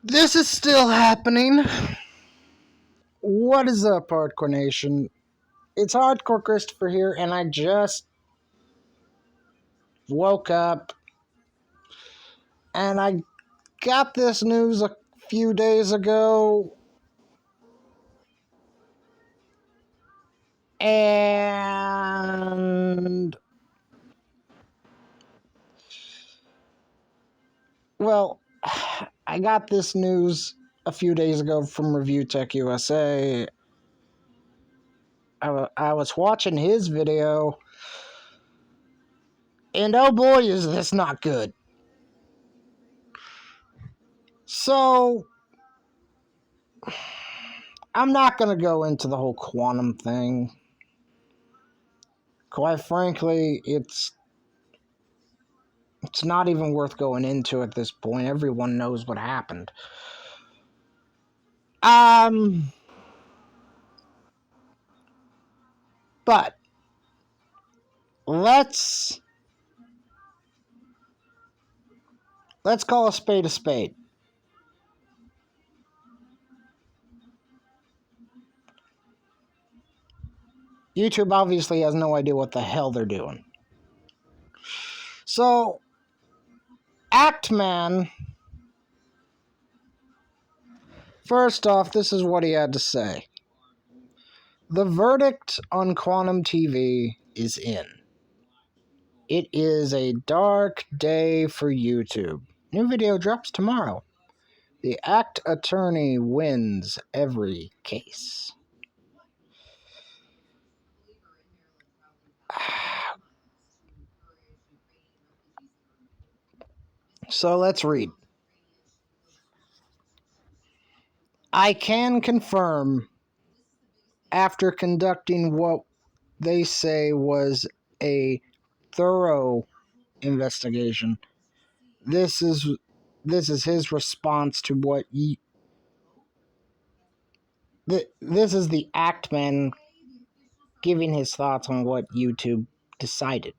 This is still happening. What is up, Hardcore Nation? It's Hardcore Christopher here, and I just woke up and I got this news a few days ago, and well, I got this news a few days ago from Review Tech USA. I was watching his video, and oh boy, is this not good. So, I'm not going to go into the whole quantum thing. Quite frankly, it's not even worth going into at this point. Everyone knows what happened. But let's call a spade a spade. YouTube obviously has no idea what the hell they're doing. So, Actman, first off, this is what he had to say. The verdict on Quantum TV is in. It is a dark day for YouTube. New video drops tomorrow. The Act attorney wins every case. So let's read. I can confirm, after conducting what they say was a thorough investigation, this is his response to what this is the Actman giving his thoughts on what YouTube decided.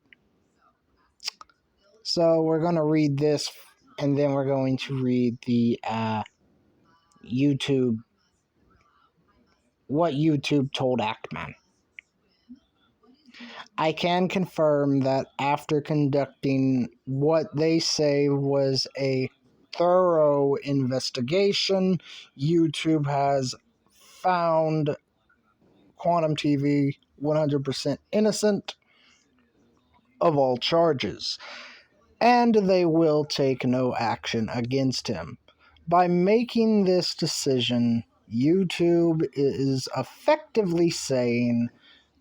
So we're going to read this, and then we're going to read the YouTube, what YouTube told Actman. I can confirm that after conducting what they say was a thorough investigation, YouTube has found Quantum TV 100% innocent of all charges, and they will take no action against him. By making this decision, YouTube is effectively saying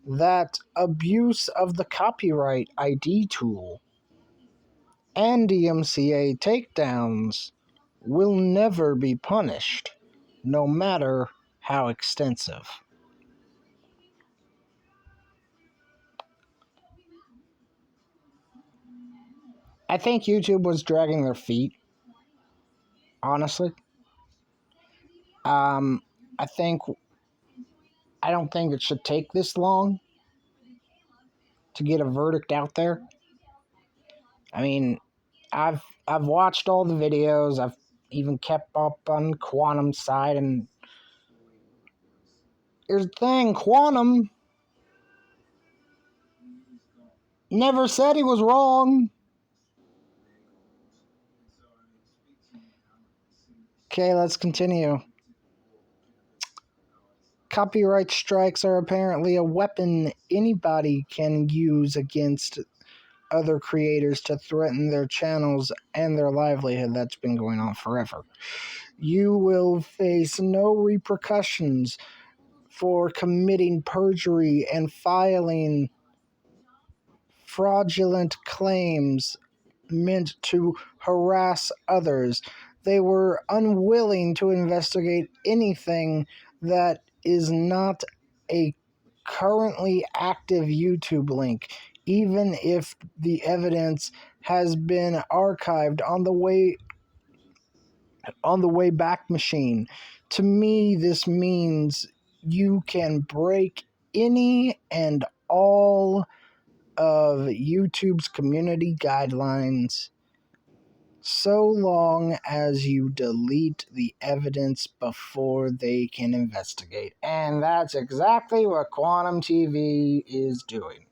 that abuse of the copyright ID tool and DMCA takedowns will never be punished, no matter how extensive. I think YouTube was dragging their feet, honestly. I don't think it should take this long to get a verdict out there. I mean, I've watched all the videos. I've even kept up on Quantum's side, and here's the thing: Quantum never said he was wrong. Okay, let's continue. Copyright strikes are apparently a weapon anybody can use against other creators to threaten their channels and their livelihood. That's been going on forever. You will face no repercussions for committing perjury and filing fraudulent claims meant to harass others. They were unwilling to investigate anything that is not a currently active YouTube link, even if the evidence has been archived on the Wayback Machine. To me, this means you can break any and all of YouTube's community guidelines so long as you delete the evidence before they can investigate. And that's exactly what Quantum TV is doing.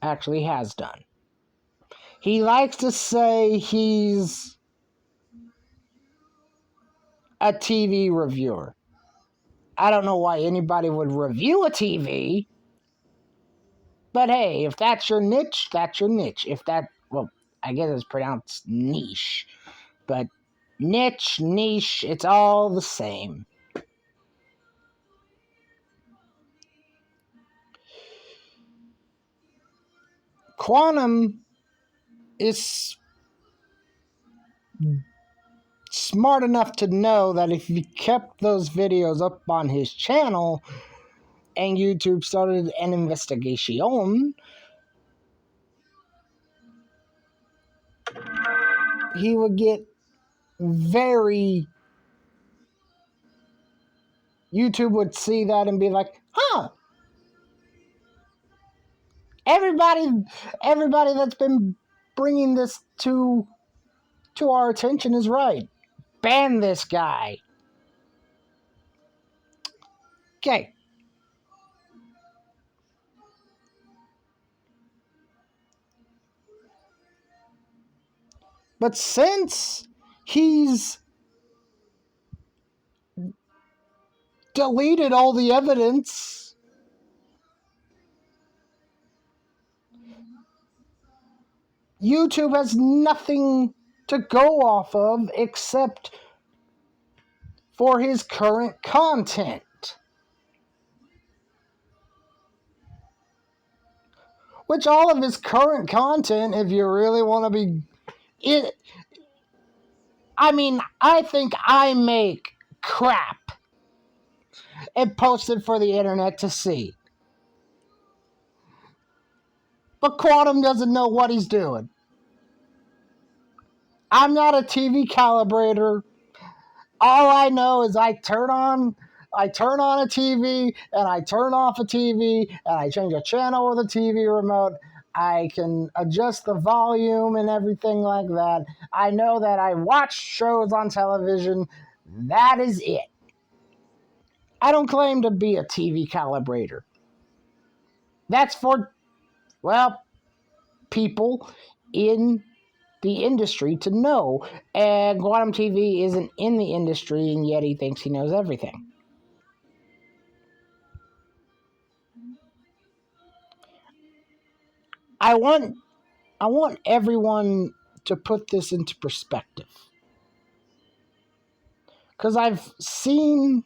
Actually, has done. He likes to say he's a TV reviewer. I don't know why anybody would review a TV, but hey, if that's your niche, that's your niche. If that, well, I guess it's pronounced niche, but niche, it's all the same. Quantum is smart enough to know that if he kept those videos up on his channel and YouTube started an investigation, he would get YouTube would see that and be like, huh, everybody that's been bringing this to our attention is right. Ban this guy. Okay. But since he's deleted all the evidence, YouTube has nothing to go off of except for his current content. Which all of his current content, if you really want to be... I think I make crap and post it for the internet to see. But Quantum doesn't know what he's doing. I'm not a TV calibrator. All I know is I turn on a TV and I turn off a TV and I change a channel with a TV remote. I can adjust the volume and everything like that. I know that I watch shows on television. That is it. I don't claim to be a TV calibrator. That's for, well, people in the industry to know. And Quantum TV isn't in the industry, and yet he thinks he knows everything. I want everyone to put this into perspective. Because I've seen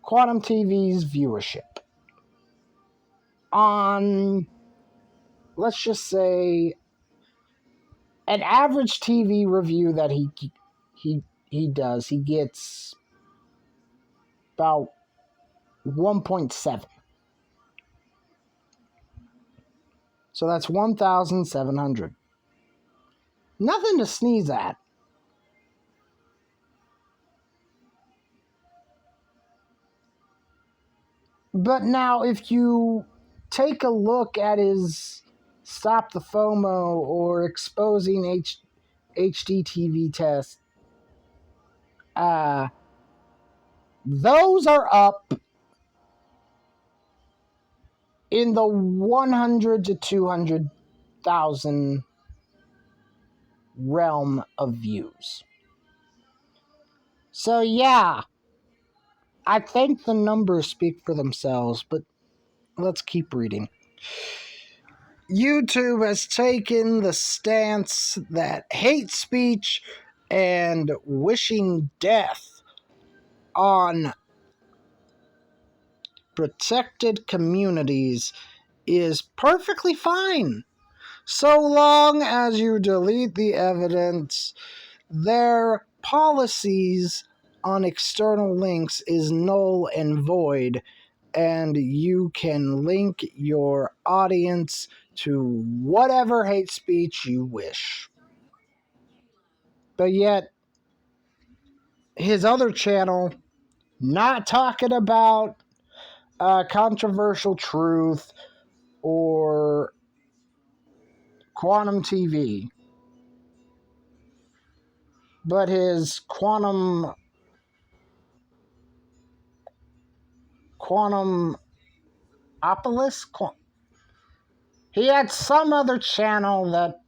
Quantum TV's viewership on, let's just say, an average TV review that he does. He gets about 1.7. So that's 1,700. Nothing to sneeze at. But now, if you take a look at his Stop the FOMO or Exposing HDTV test, those are up in the 100 to 200,000 realm of views. So yeah, I think the numbers speak for themselves, but let's keep reading. YouTube has taken the stance that hate speech and wishing death on protected communities is perfectly fine, so long as you delete the evidence. Their policies on external links is null and void, and you can link your audience to whatever hate speech you wish. But yet, his other channel, not talking about controversial truth Quantum TV. But his he had some other channel that...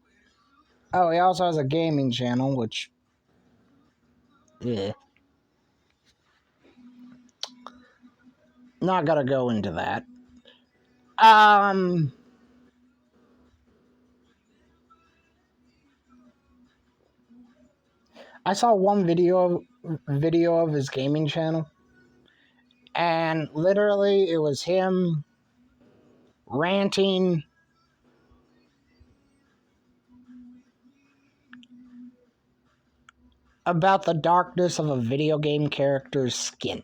Oh, he also has a gaming channel, which... Yeah. Not gonna go into that. I saw one video of his gaming channel, and literally it was him ranting about the darkness of a video game character's skin.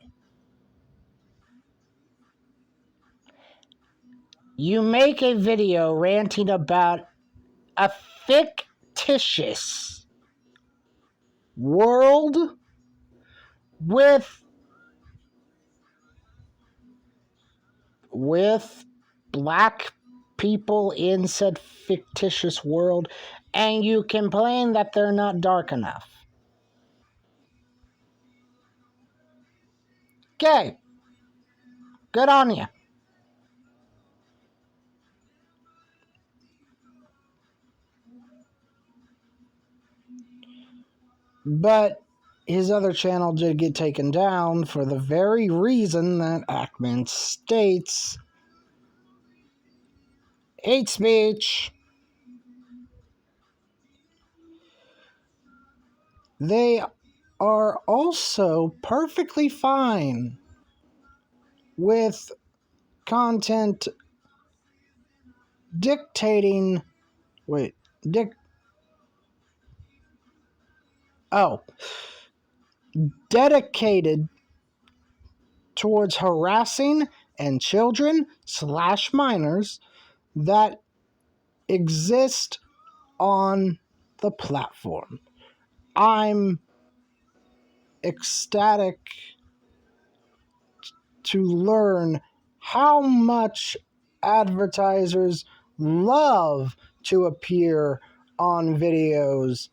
You make a video ranting about a fictitious world with black people in said fictitious world, and you complain that they're not dark enough. Okay. Good on you. But his other channel did get taken down for the very reason that Ackman states: hate speech. They are also perfectly fine with content dictating... dedicated towards harassing and children/minors that exist on the platform. I'm ecstatic to learn how much advertisers love to appear on videos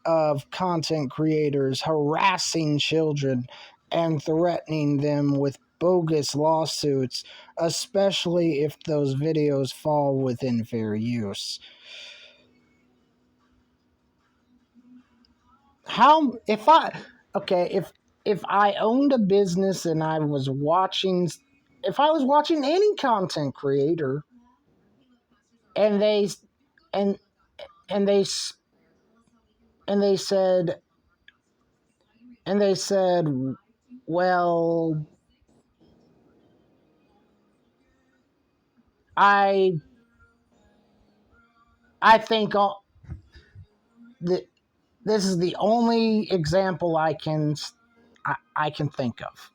of content creators harassing children and threatening them with bogus lawsuits, especially if those videos fall within fair use. If I owned a business and I was watching any content creator and they said, well, I think this is the only example I can think of.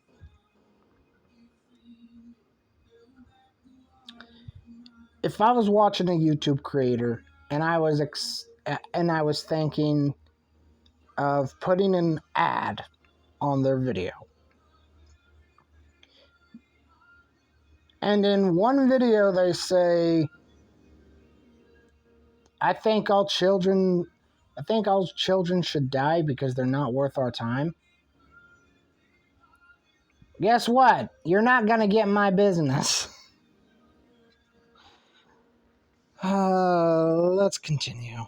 If I was watching a YouTube creator and I was thinking of putting an ad on their video, and in one video they say, I think all children should die because they're not worth our time. Guess what? You're not gonna get my business. Let's continue.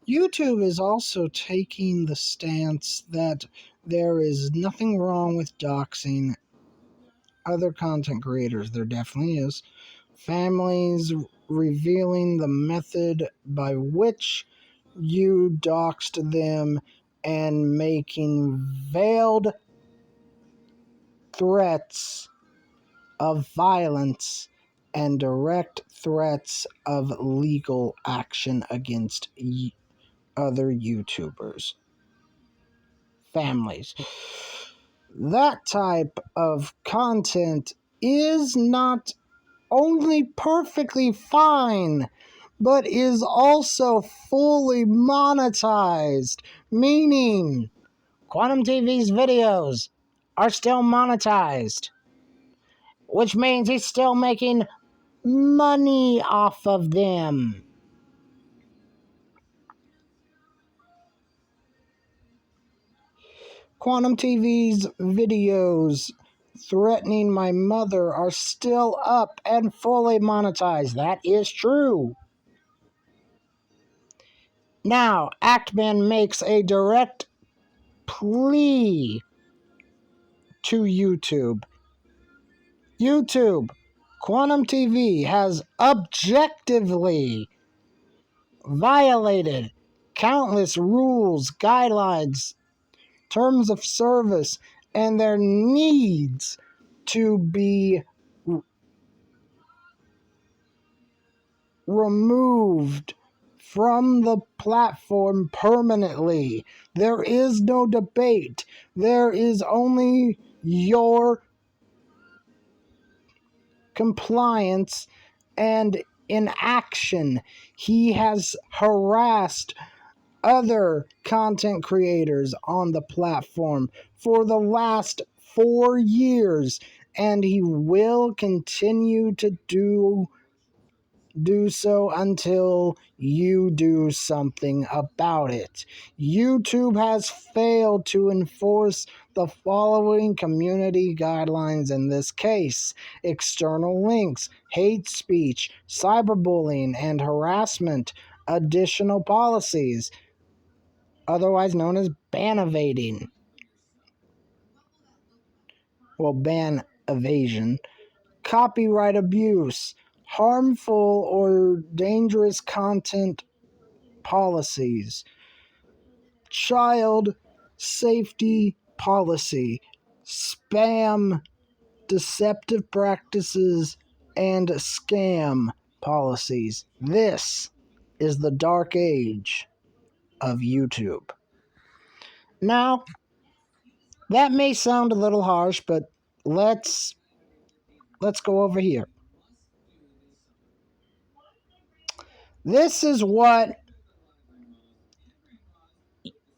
YouTube is also taking the stance that there is nothing wrong with doxing other content creators. There definitely is. Families revealing the method by which you doxed them and making veiled threats of violence and direct threats of legal action against other YouTubers. Families. That type of content is not only perfectly fine, but is also fully monetized, meaning Quantum TV's videos are still monetized, which means he's still making money off of them. Quantum TV's videos threatening my mother are still up and fully monetized. That is true. Now, Actman makes a direct plea to YouTube. YouTube, Quantum TV has objectively violated countless rules, guidelines, terms of service, and there needs to be removed from the platform permanently. There is no debate. There is only your compliance and inaction. He has harassed other content creators on the platform for the last 4 years, and he will continue to do so until you do something about it. YouTube has failed to enforce the following community guidelines in this case: external links, hate speech, cyberbullying, and harassment. Additional policies, otherwise known as ban evading. Well, ban evasion. Copyright abuse, harmful or dangerous content policies, child safety policy, spam, deceptive practices, and scam policies. This is the dark age of YouTube. Now, that may sound a little harsh, but let's go over here. This is what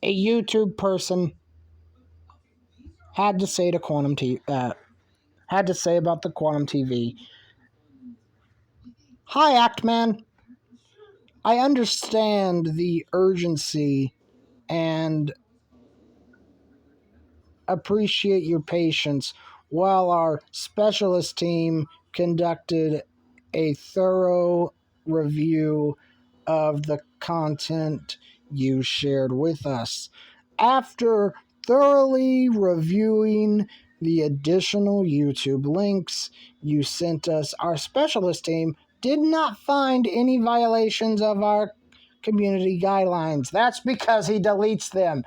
a YouTube person had to say to had to say about the Quantum TV. Hi, Actman. I understand the urgency and appreciate your patience while our specialist team conducted a thorough review of the content you shared with us. After thoroughly reviewing the additional YouTube links you sent us, our specialist team did not find any violations of our community guidelines. That's because he deletes them.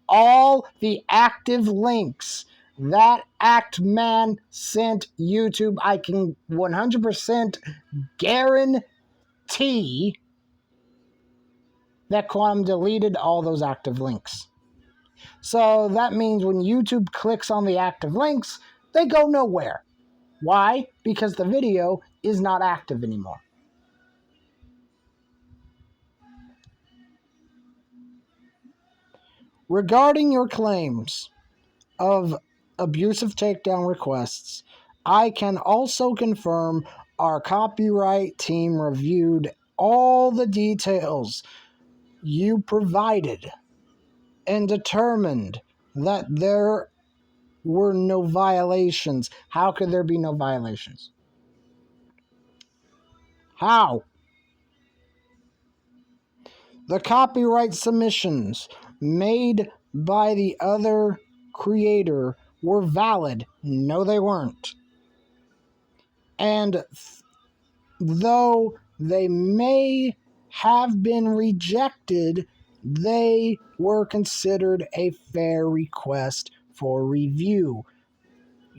All the active links that Actman sent YouTube, I can 100% guarantee that Quantum deleted all those active links. So that means when YouTube clicks on the active links, they go nowhere. Why? Because the video is not active anymore. Regarding your claims of abusive takedown requests, I can also confirm our copyright team reviewed all the details you provided and determined that there were no violations. How could there be no violations? How? The copyright submissions made by the other creator were valid. No, they weren't. And though they may have been rejected, they were considered a fair request for review.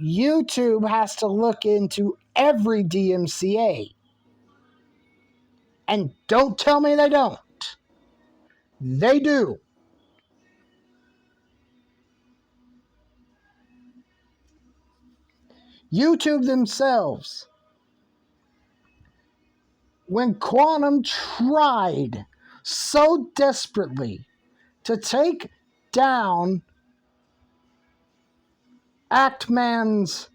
YouTube has to look into every DMCA. And don't tell me they don't. They do. YouTube themselves, when Quantum tried so desperately to take down Actman's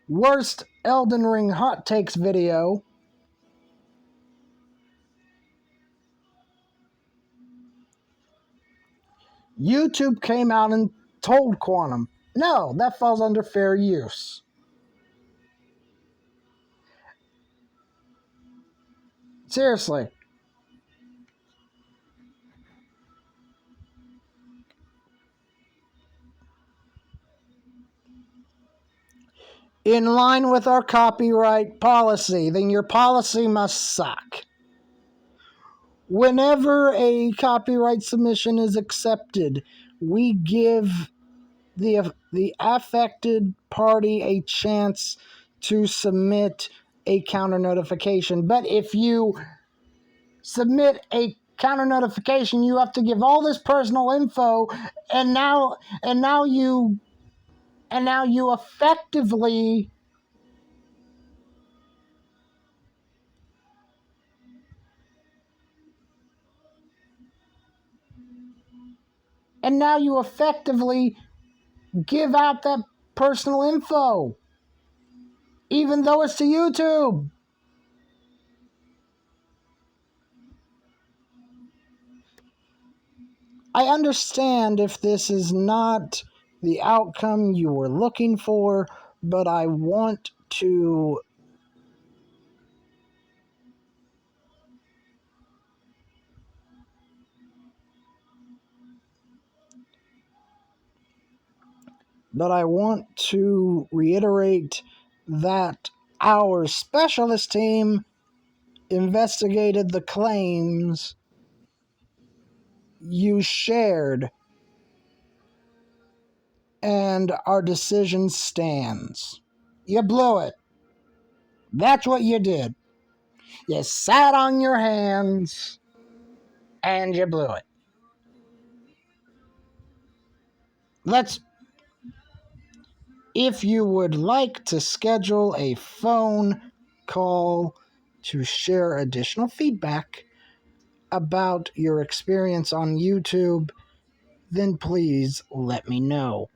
worst Elden Ring hot takes video, YouTube came out and told Quantum, no, that falls under fair use. Seriously. In line with our copyright policy, then your policy must suck. Whenever a copyright submission is accepted, we give the affected party a chance to submit a counter notification. But if you submit a counter notification, you have to give all this personal info, and now you effectively give out that personal info, even though it's to YouTube. I understand if this is not the outcome you were looking for, but I want to reiterate that our specialist team investigated the claims you shared, and our decision stands. You blew it. That's what you did. You sat on your hands and you blew it. If you would like to schedule a phone call to share additional feedback about your experience on YouTube, then please let me know.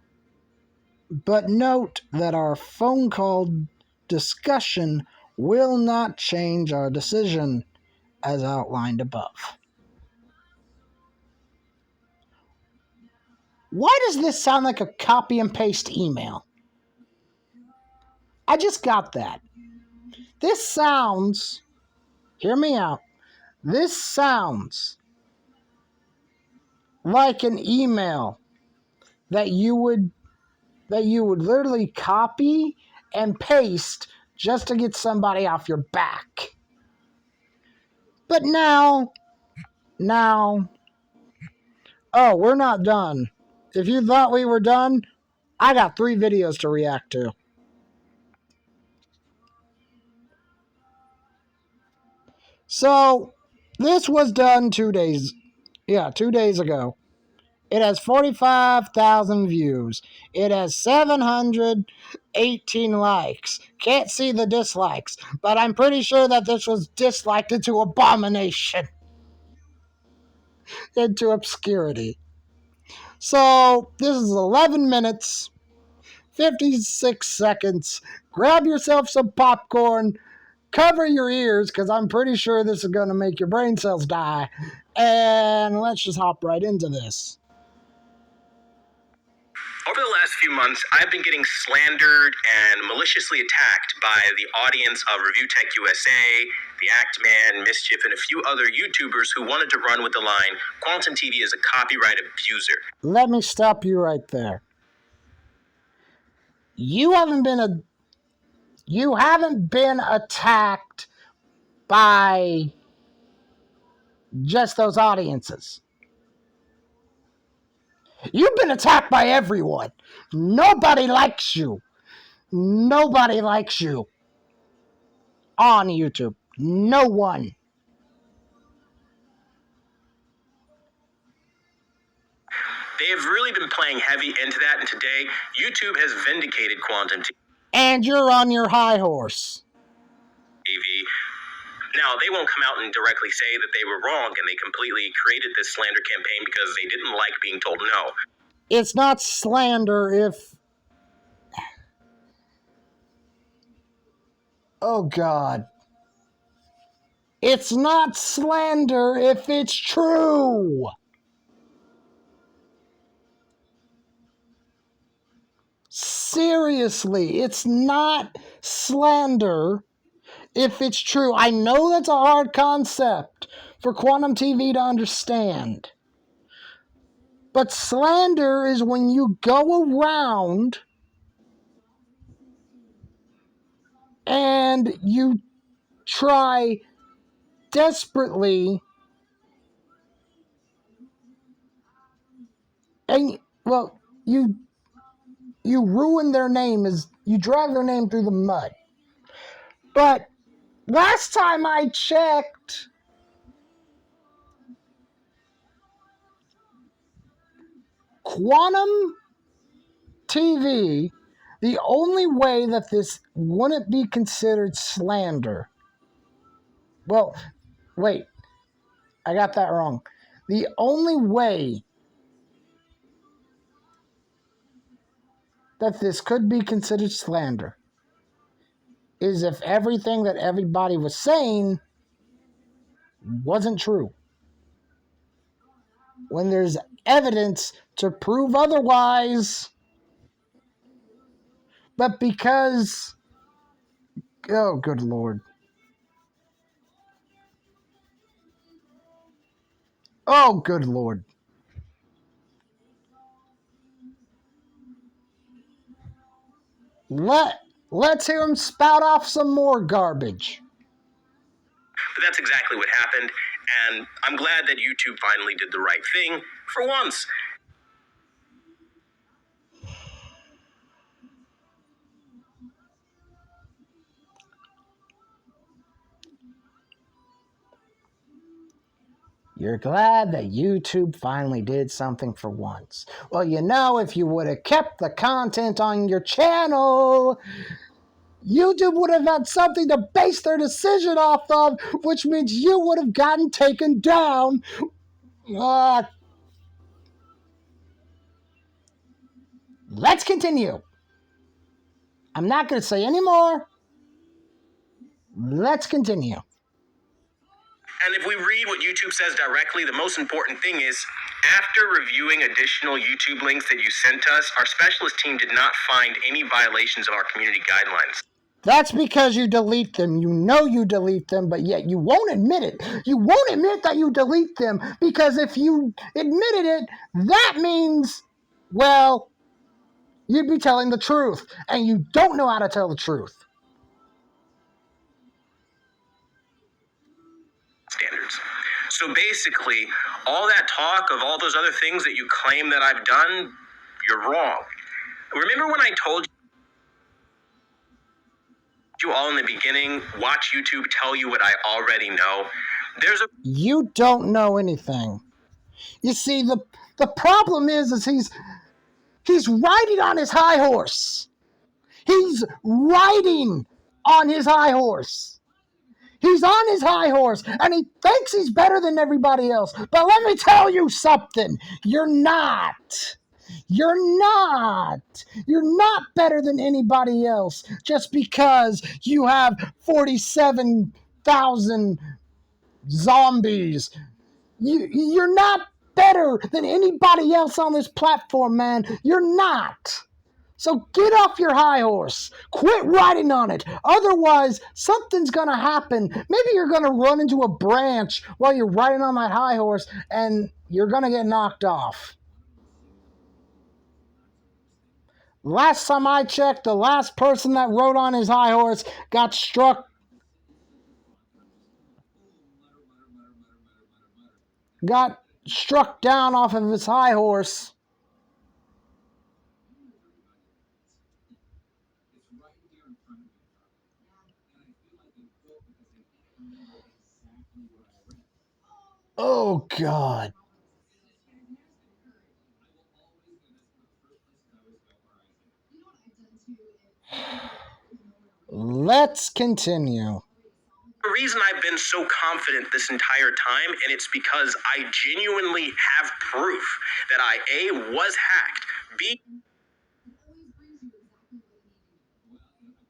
But note that our phone call discussion will not change our decision as outlined above. Why does this sound like a copy and paste email? I just got that. This sounds, hear me out, this sounds like an email that you would literally copy and paste just to get somebody off your back. But now, oh, we're not done. If you thought we were done, I got 3 videos to react to. So, this was done 2 days. Yeah, 2 days ago. It has 45,000 views. It has 718 likes. Can't see the dislikes, but I'm pretty sure that this was disliked into abomination. Into obscurity. So, this is 11 minutes, 56 seconds. Grab yourself some popcorn, cover your ears, because I'm pretty sure this is going to make your brain cells die. And let's just hop right into this. Over the last few months, I've been getting slandered and maliciously attacked by the audience of Review Tech USA, the Act Man, Mischief, and a few other YouTubers who wanted to run with the line, Quantum TV is a copyright abuser. Let me stop you right there. You haven't been attacked by just those audiences. You've been attacked by everyone. Nobody likes you. Nobody likes you on YouTube. No one. They have really been playing heavy into that, and today, YouTube has vindicated Quantum TV. And you're on your high horse. Now, they won't come out and directly say that they were wrong and they completely created this slander campaign because they didn't like being told no. It's not slander if... Oh, God. It's not slander if it's true. seriously, it's not slander if it's true. I know that's a hard concept for Quantum TV to understand. But slander is when you go around and you try desperately and, well, you ruin their name, as you drag their name through the mud. But last time I checked, Quantum TV, the only way that this wouldn't be considered slander. Well, wait, I got that wrong. The only way that this could be considered slander is if everything that everybody was saying wasn't true. When there's evidence to prove otherwise, but because, oh, good Lord. Oh, good Lord. Let's hear him spout off some more garbage. But that's exactly what happened, and I'm glad that YouTube finally did the right thing for once. You're glad that YouTube finally did something for once. Well, you know, if you would have kept the content on your channel, YouTube would have had something to base their decision off of, which means you would have gotten taken down. Let's continue. I'm not going to say any more. Let's continue. And if we read what YouTube says directly, the most important thing is, after reviewing additional YouTube links that you sent us, our specialist team did not find any violations of our community guidelines. That's because you delete them. You know you delete them, but yet you won't admit it. You won't admit that you delete them, because if you admitted it, that means, well, you'd be telling the truth, and you don't know how to tell the truth. Standards. So basically, all that talk of all those other things that you claim that I've done, you're wrong. Remember when I told you all in the beginning, watch YouTube tell you what I already know? You don't know anything. You see, the problem is he's riding on his high horse. He's riding on his high horse. He's on his high horse, and he thinks he's better than everybody else. But let me tell you something. You're not. You're not. You're not better than anybody else just because you have 47,000 zombies. You're not better than anybody else on this platform, man. You're not. So get off your high horse. Quit riding on it. Otherwise, something's going to happen. Maybe you're going to run into a branch while you're riding on that high horse, and you're going to get knocked off. Last time I checked, the last person that rode on his high horse got struck down off of his high horse. Oh, God. Let's continue. The reason I've been so confident this entire time, and it's because I genuinely have proof that I, A, was hacked, B...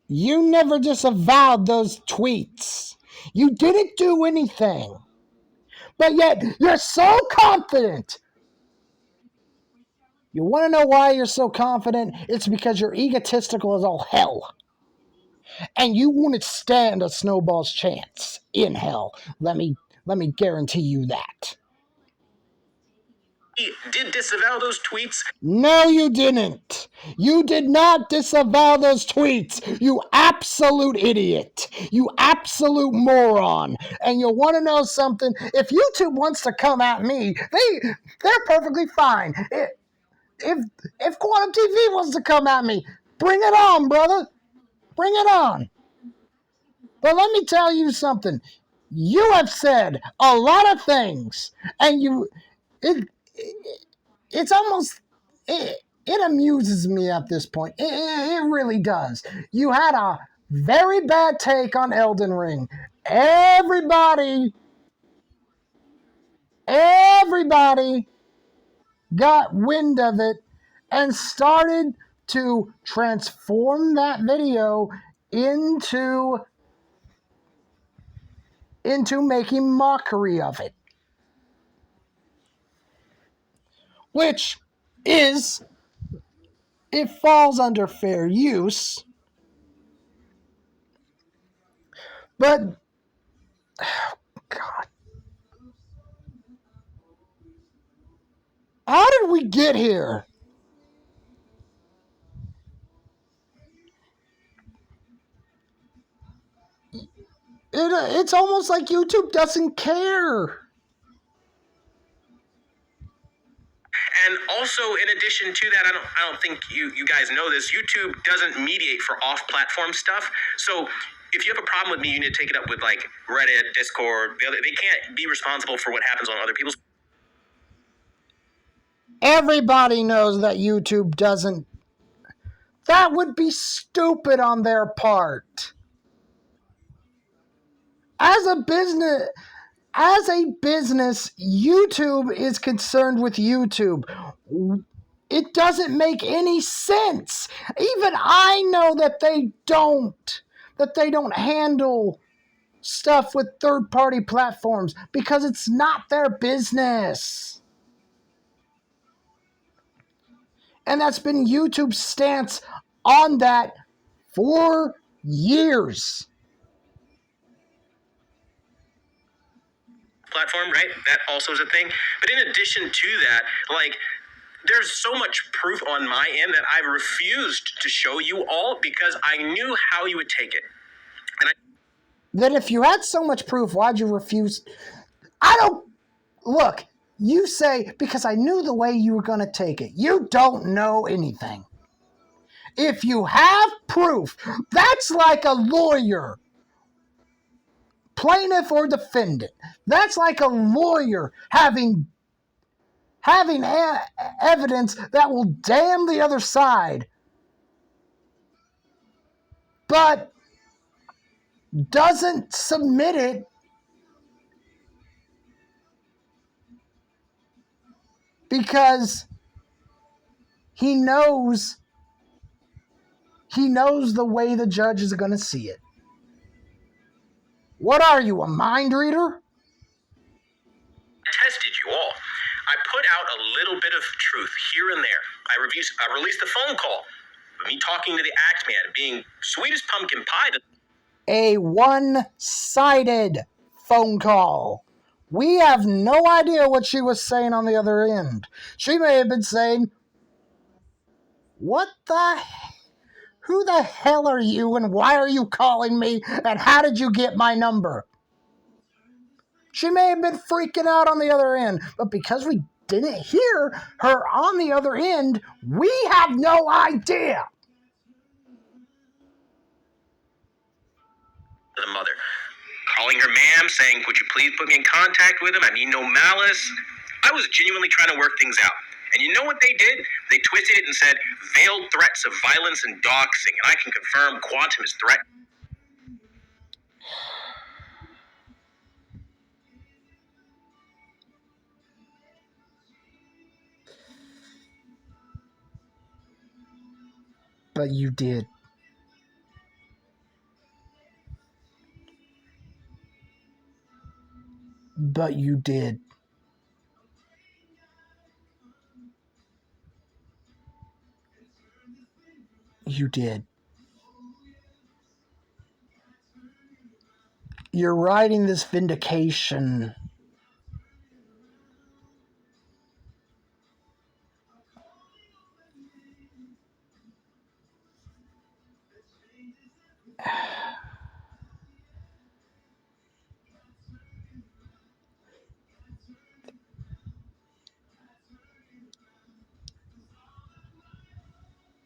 You never disavowed those tweets. You didn't do anything. But yet, you're so confident. You want to know why you're so confident? It's because you're egotistical as all hell. And you wouldn't stand a snowball's chance in hell. Let me guarantee you that. He did disavow those tweets. No, you didn't. You did not disavow those tweets. You absolute idiot. You absolute moron. And you want to know something? If YouTube wants to come at me, they're perfectly fine. If Quantum TV wants to come at me, bring it on, brother. Bring it on. But let me tell you something. You have said a lot of things, and it's almost it amuses me at this point. It really does. You had a very bad take on Elden Ring. Everybody got wind of it and started to transform that video into making mockery of it, which is, it falls under fair use, but God, how did we get here? It's almost like YouTube doesn't care. And also, in addition to that, I don't think you guys know this. YouTube doesn't mediate for off-platform stuff. So if you have a problem with me, you need to take it up with like Reddit, Discord. They can't be responsible for what happens on other people's. Everybody knows that YouTube doesn't. That would be stupid on their part. As a business, YouTube is concerned with YouTube. It doesn't make any sense. Even I know that they don't handle stuff with third-party platforms because it's not their business. And that's been YouTube's stance on that for years. Platform, right? That also is a thing. But in addition to that, like, there's so much proof on my end that I refused to show you all because I knew how you would take it. Then if you had so much proof, why'd you refuse? Look, you say, because I knew the way you were going to take it. You don't know anything. If you have proof, that's like a lawyer, plaintiff or defendant. That's like a lawyer having evidence that will damn the other side, but doesn't submit it because he knows the way the judge is going to see it. What are you, a mind reader? Tested you all. I put out a little bit of truth here and there. I released a phone call of me talking to the Act Man, being sweet as pumpkin pie. A one-sided phone call. We have no idea what she was saying on the other end. She may have been saying, who the hell are you and why are you calling me and how did you get my number? She may have been freaking out on the other end, but because we didn't hear her on the other end, we have no idea. The mother, calling her ma'am, saying, "Would you please put me in contact with him? I mean no malice." I was genuinely trying to work things out. And you know what they did? They twisted it and said, veiled threats of violence and doxing. And I can confirm Quantum is threatened. But you did. But you did. you did. You're riding this vindication.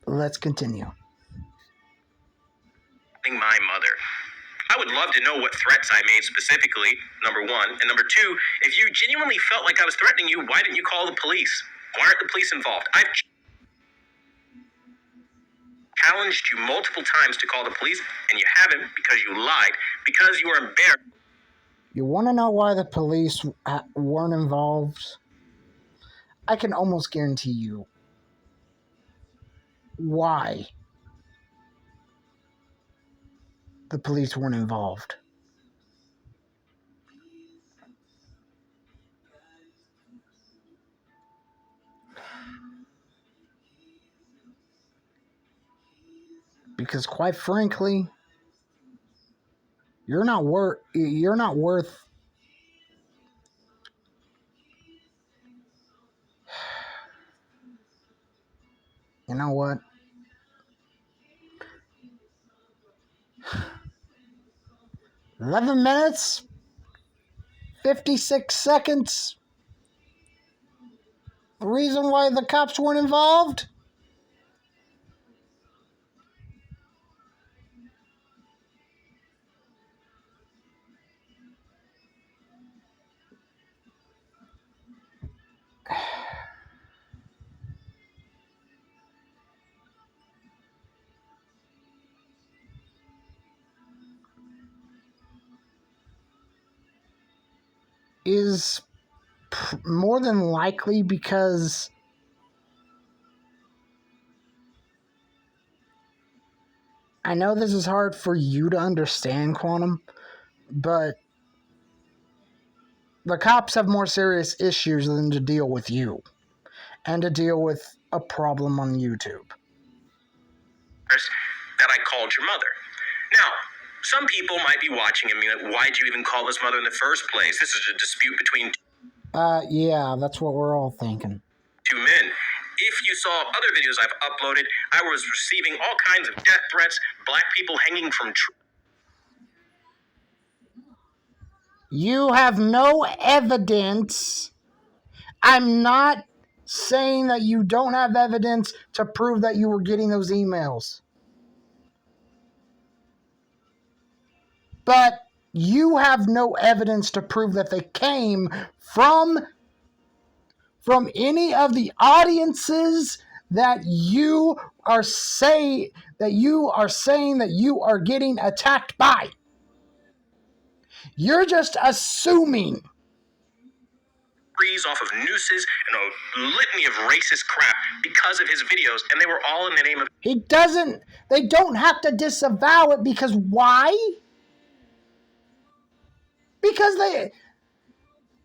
Let's continue. My mother. I would love to know what threats I made specifically, number one. And number two, if you genuinely felt like I was threatening you, why didn't you call the police? Why aren't the police involved? I've challenged you multiple times to call the police, and you haven't because you lied, because you were embarrassed. You want to know why the police weren't involved? I can almost guarantee you why the police weren't involved. Because quite frankly, you're not worth you know what? $11 minutes, 56 seconds. The reason why the cops weren't involved? Is more than likely because I know this is hard for you to understand, Quantum, but the cops have more serious issues than to deal with you and to deal with a problem on YouTube. That I called your mother. Now, some people might be watching and be like, why'd you even call this mother in the first place? This is a dispute between yeah, that's what we're all thinking. two men. If you saw other videos I've uploaded, I was receiving all kinds of death threats, black people hanging from trees. You have no evidence. I'm not saying that you don't have evidence to prove that you were getting those emails. But you have no evidence to prove that they came from any of the audiences that you are saying that you are getting attacked by. You're just assuming. Trees off of nooses and a litany of racist crap because of his videos, and they were all in the name of... They don't have to disavow it because why? Because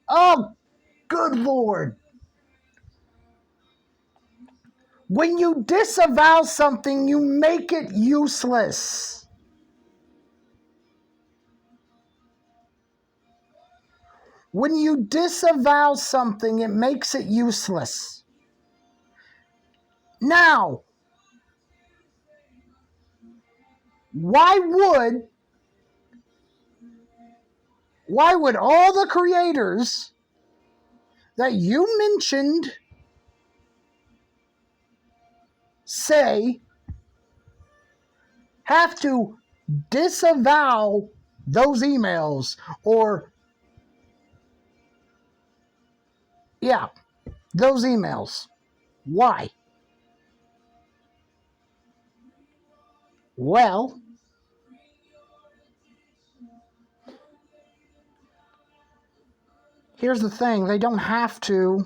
oh, good Lord. When you disavow something, you make it useless. When you disavow something, it makes it useless. Now, why would all the creators that you mentioned have to disavow those emails those emails? Why? Well, here's the thing. They don't have to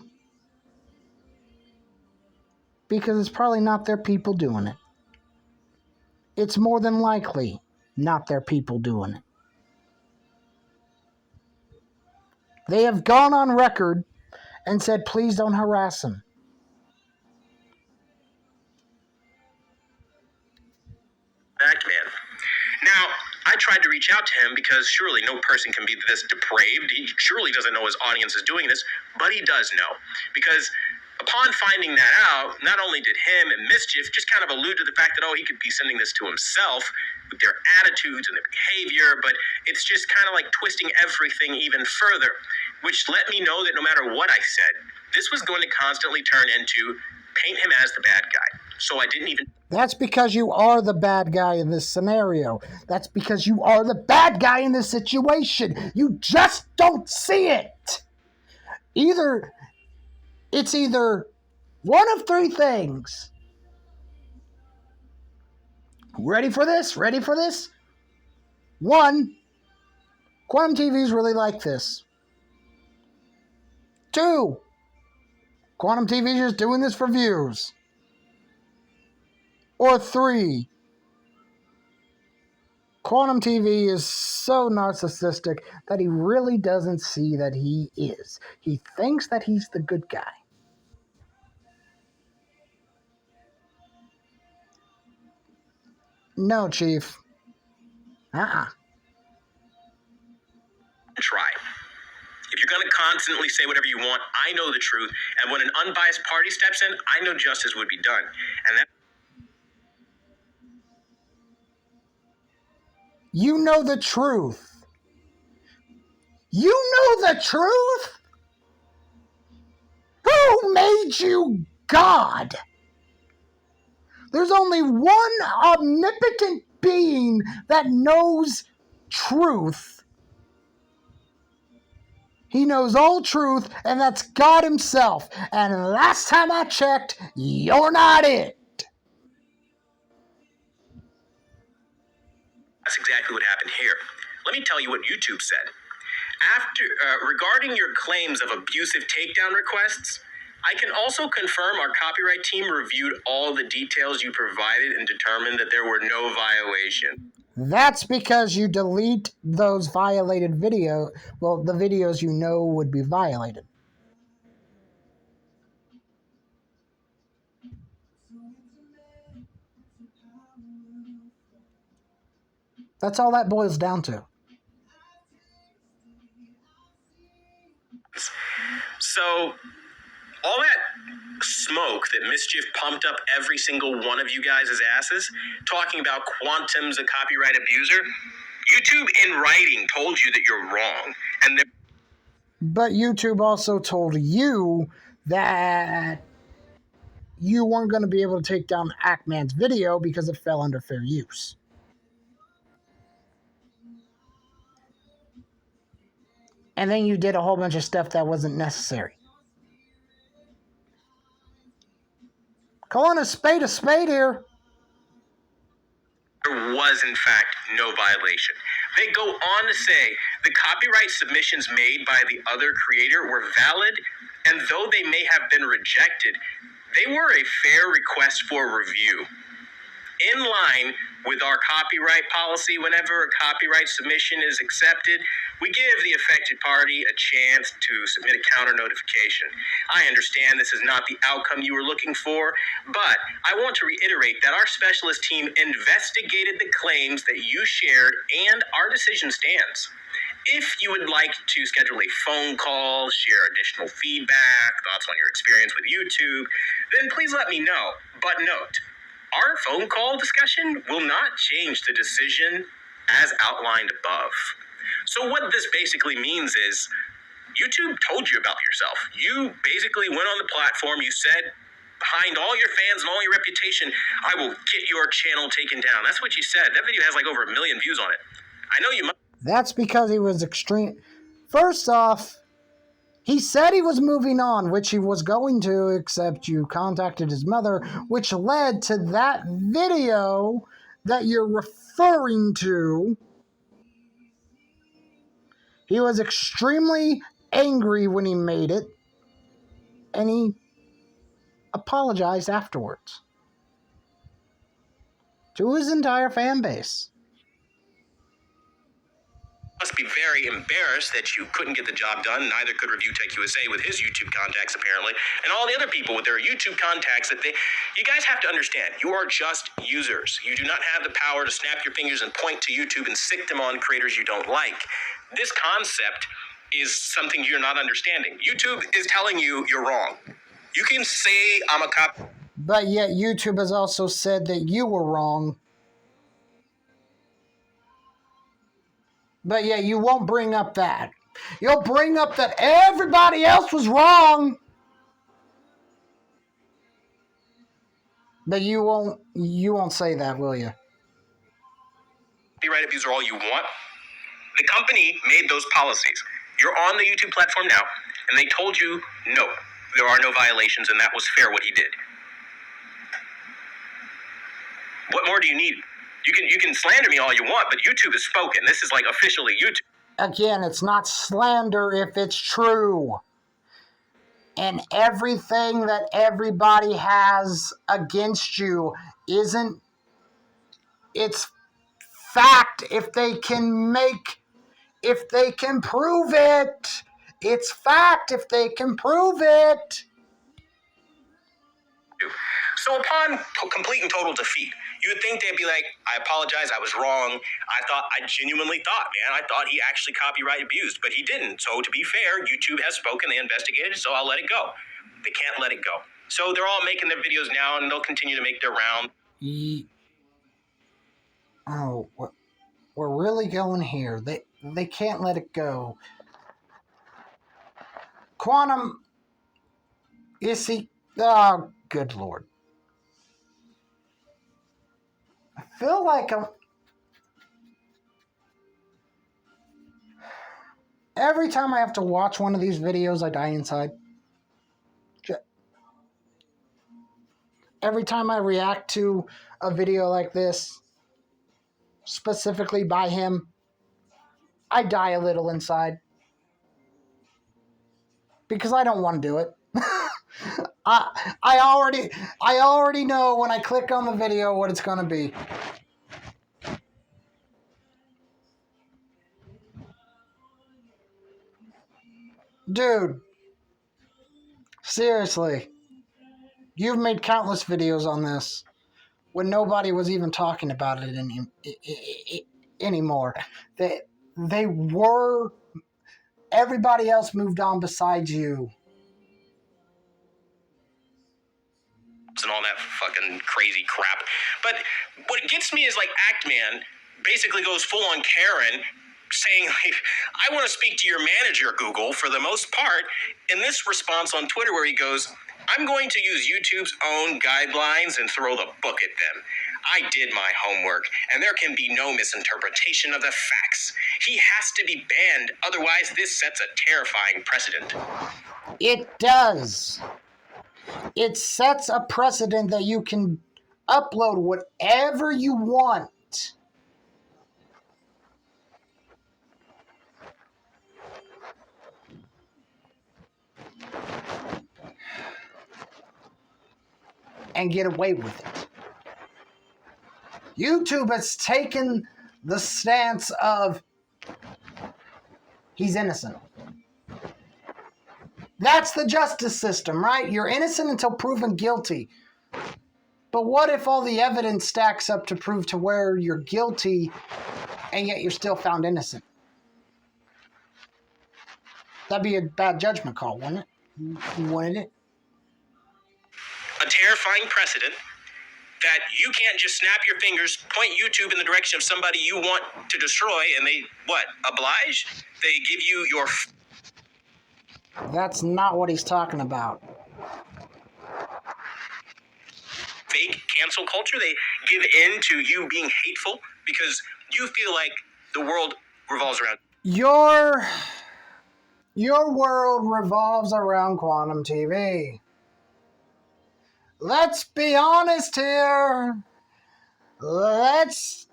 because it's probably not their people doing it. It's more than likely not their people doing it. They have gone on record and said, please don't harass him. Actman. Now, I tried to reach out to him because surely no person can be this depraved. He surely doesn't know his audience is doing this, but he does know. Because upon finding that out, not only did him and Mischief just kind of allude to the fact that, he could be sending this to himself with their attitudes and their behavior, but it's just kind of like twisting everything even further, which let me know that no matter what I said, this was going to constantly turn into paint him as the bad guy. So I didn't even. That's because you are the bad guy in this scenario. That's because you are the bad guy in this situation. You just don't see it. It's either one of three things. Ready for this? Ready for this? 1, Quantum TV's really like this. 2, Quantum TV's just doing this for views. Or 3, Quantum TV is so narcissistic that he really doesn't see that he is. He thinks that he's the good guy. No, Chief. Try. If you're going to constantly say whatever you want, I know the truth. And when an unbiased party steps in, I know justice would be done. And that. You know the truth. You know the truth? Who made you God? There's only one omnipotent being that knows truth. He knows all truth, and that's God himself. And last time I checked, you're not it. That's exactly what happened here. Let me tell you what YouTube said. Regarding your claims of abusive takedown requests, I can also confirm our copyright team reviewed all the details you provided and determined that there were no violations. That's because you delete those violated videos. Well, the videos you know would be violated. That's all that boils down to. So, all that smoke that Mischief pumped up every single one of you guys' asses, talking about Quantum's a copyright abuser, YouTube in writing told you that you're wrong. But YouTube also told you that you weren't going to be able to take down Actman's video because it fell under fair use. And then you did a whole bunch of stuff that wasn't necessary. Calling a spade here. There was, in fact, no violation. They go on to say the copyright submissions made by the other creator were valid, and though they may have been rejected, they were a fair request for review. In line with our copyright policy, whenever a copyright submission is accepted, we give the affected party a chance to submit a counter notification. I understand this is not the outcome you were looking for, but I want to reiterate that our specialist team investigated the claims that you shared, and our decision stands. If you would like to schedule a phone call, share additional feedback, thoughts on your experience with YouTube, then please let me know. But note, our phone call discussion will not change the decision as outlined above. So what this basically means is YouTube told you about yourself. You basically went on the platform, you said, behind all your fans and all your reputation, I will get your channel taken down. That's what you said. That video has like over 1 million views on it. I know you might. That's because he was extreme. First off, he said he was moving on, which he was going to, except you contacted his mother, which led to that video that you're referring to. He was extremely angry when he made it, and he apologized afterwards to his entire fan base. must be very embarrassed that you couldn't get the job done. Neither could Review Tech USA with his YouTube contacts, apparently, and all the other people with their YouTube contacts. You guys have to understand, you are just users. You do not have the power to snap your fingers and point to YouTube and sick them on creators you don't like. This concept is something you're not understanding. YouTube is telling you you're wrong. You can say I'm a cop. But yet YouTube has also said that you were wrong. But yet you won't bring up that. You'll bring up that everybody else was wrong. But you won't say that, will you? Copyright abuse are all you want. The company made those policies. You're on the YouTube platform now, and they told you no, there are no violations, and that was fair what he did. What more do you need? You can slander me all you want, but YouTube has spoken. This is like officially YouTube. Again, it's not slander if it's true. And everything that everybody has against you isn't, it's fact if they can prove it. It's fact if they can prove it. So upon complete and total defeat, you would think they'd be like, I apologize, I was wrong. I genuinely thought, man, I thought he actually copyright abused, but he didn't. So to be fair, YouTube has spoken, they investigated, so I'll let it go. They can't let it go. So they're all making their videos now, and they'll continue to make their round. Oh, we're really going here. They can't let it go. Quantum, is he? Oh, good Lord. I feel like every time I have to watch one of these videos, I die inside. Every time I react to a video like this, specifically by him, I die a little inside. Because I don't want to do it. I already know when I click on the video what it's going to be. Dude, seriously, you've made countless videos on this when nobody was even talking about it anymore. They were, everybody else moved on besides you. And all that fucking crazy crap. But what gets me is like Actman basically goes full on Karen, saying like, I want to speak to your manager, Google, for the most part. In this response on Twitter where he goes, I'm going to use YouTube's own guidelines and throw the book at them. I did my homework, and there can be no misinterpretation of the facts. He has to be banned, otherwise this sets a terrifying precedent. It does. It sets a precedent that you can upload whatever you want. And get away with it. YouTube has taken the stance of he's innocent. That's the justice system, right? You're innocent until proven guilty. But what if all the evidence stacks up to prove to where you're guilty and yet you're still found innocent? That'd be a bad judgment call, wouldn't it? Wouldn't it? A terrifying precedent that you can't just snap your fingers, point YouTube in the direction of somebody you want to destroy, and they, oblige? They give you your... That's not what he's talking about. Fake cancel culture. They give in to you being hateful because you feel like the world revolves around... Your world revolves around Quantum TV. Let's be honest here. Let's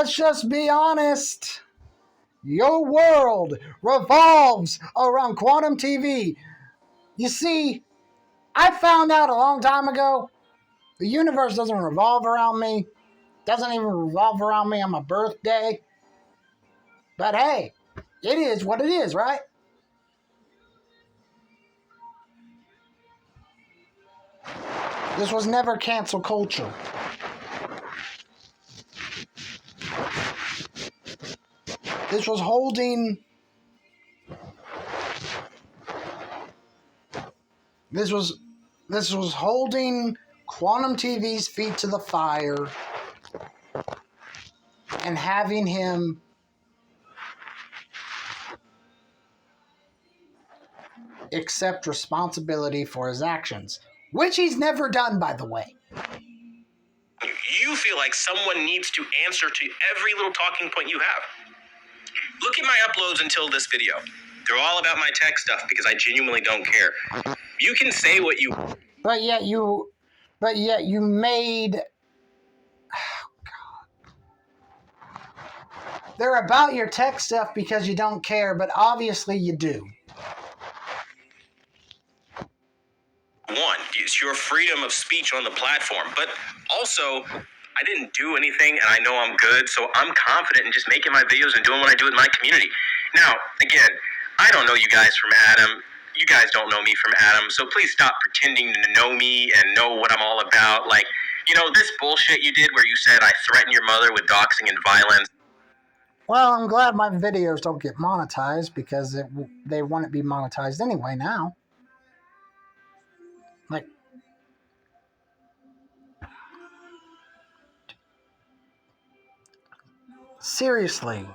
just be honest. Your world revolves around Quantum TV. You see, I found out a long time ago, the universe doesn't revolve around me. Doesn't even revolve around me on my birthday. But hey, it is what it is, right? This was never cancel culture. This was holding... This was holding Quantum TV's feet to the fire and having him accept responsibility for his actions, which he's never done, by the way. You feel like someone needs to answer to every little talking point you have. Look at my uploads until this video. They're all about my tech stuff because I genuinely don't care. You can say what you... But yet you made... They're about your tech stuff because you don't care, but obviously you do. One, it's your freedom of speech on the platform, but also, I didn't do anything and I know I'm good, so I'm confident in just making my videos and doing what I do with my community. Now, again, I don't know you guys from Adam. You guys don't know me from Adam, so please stop pretending to know me and know what I'm all about. Like, you know, this bullshit you did where you said I threatened your mother with doxing and violence. Well, I'm glad my videos don't get monetized because they wouldn't be monetized anyway now. Like, seriously.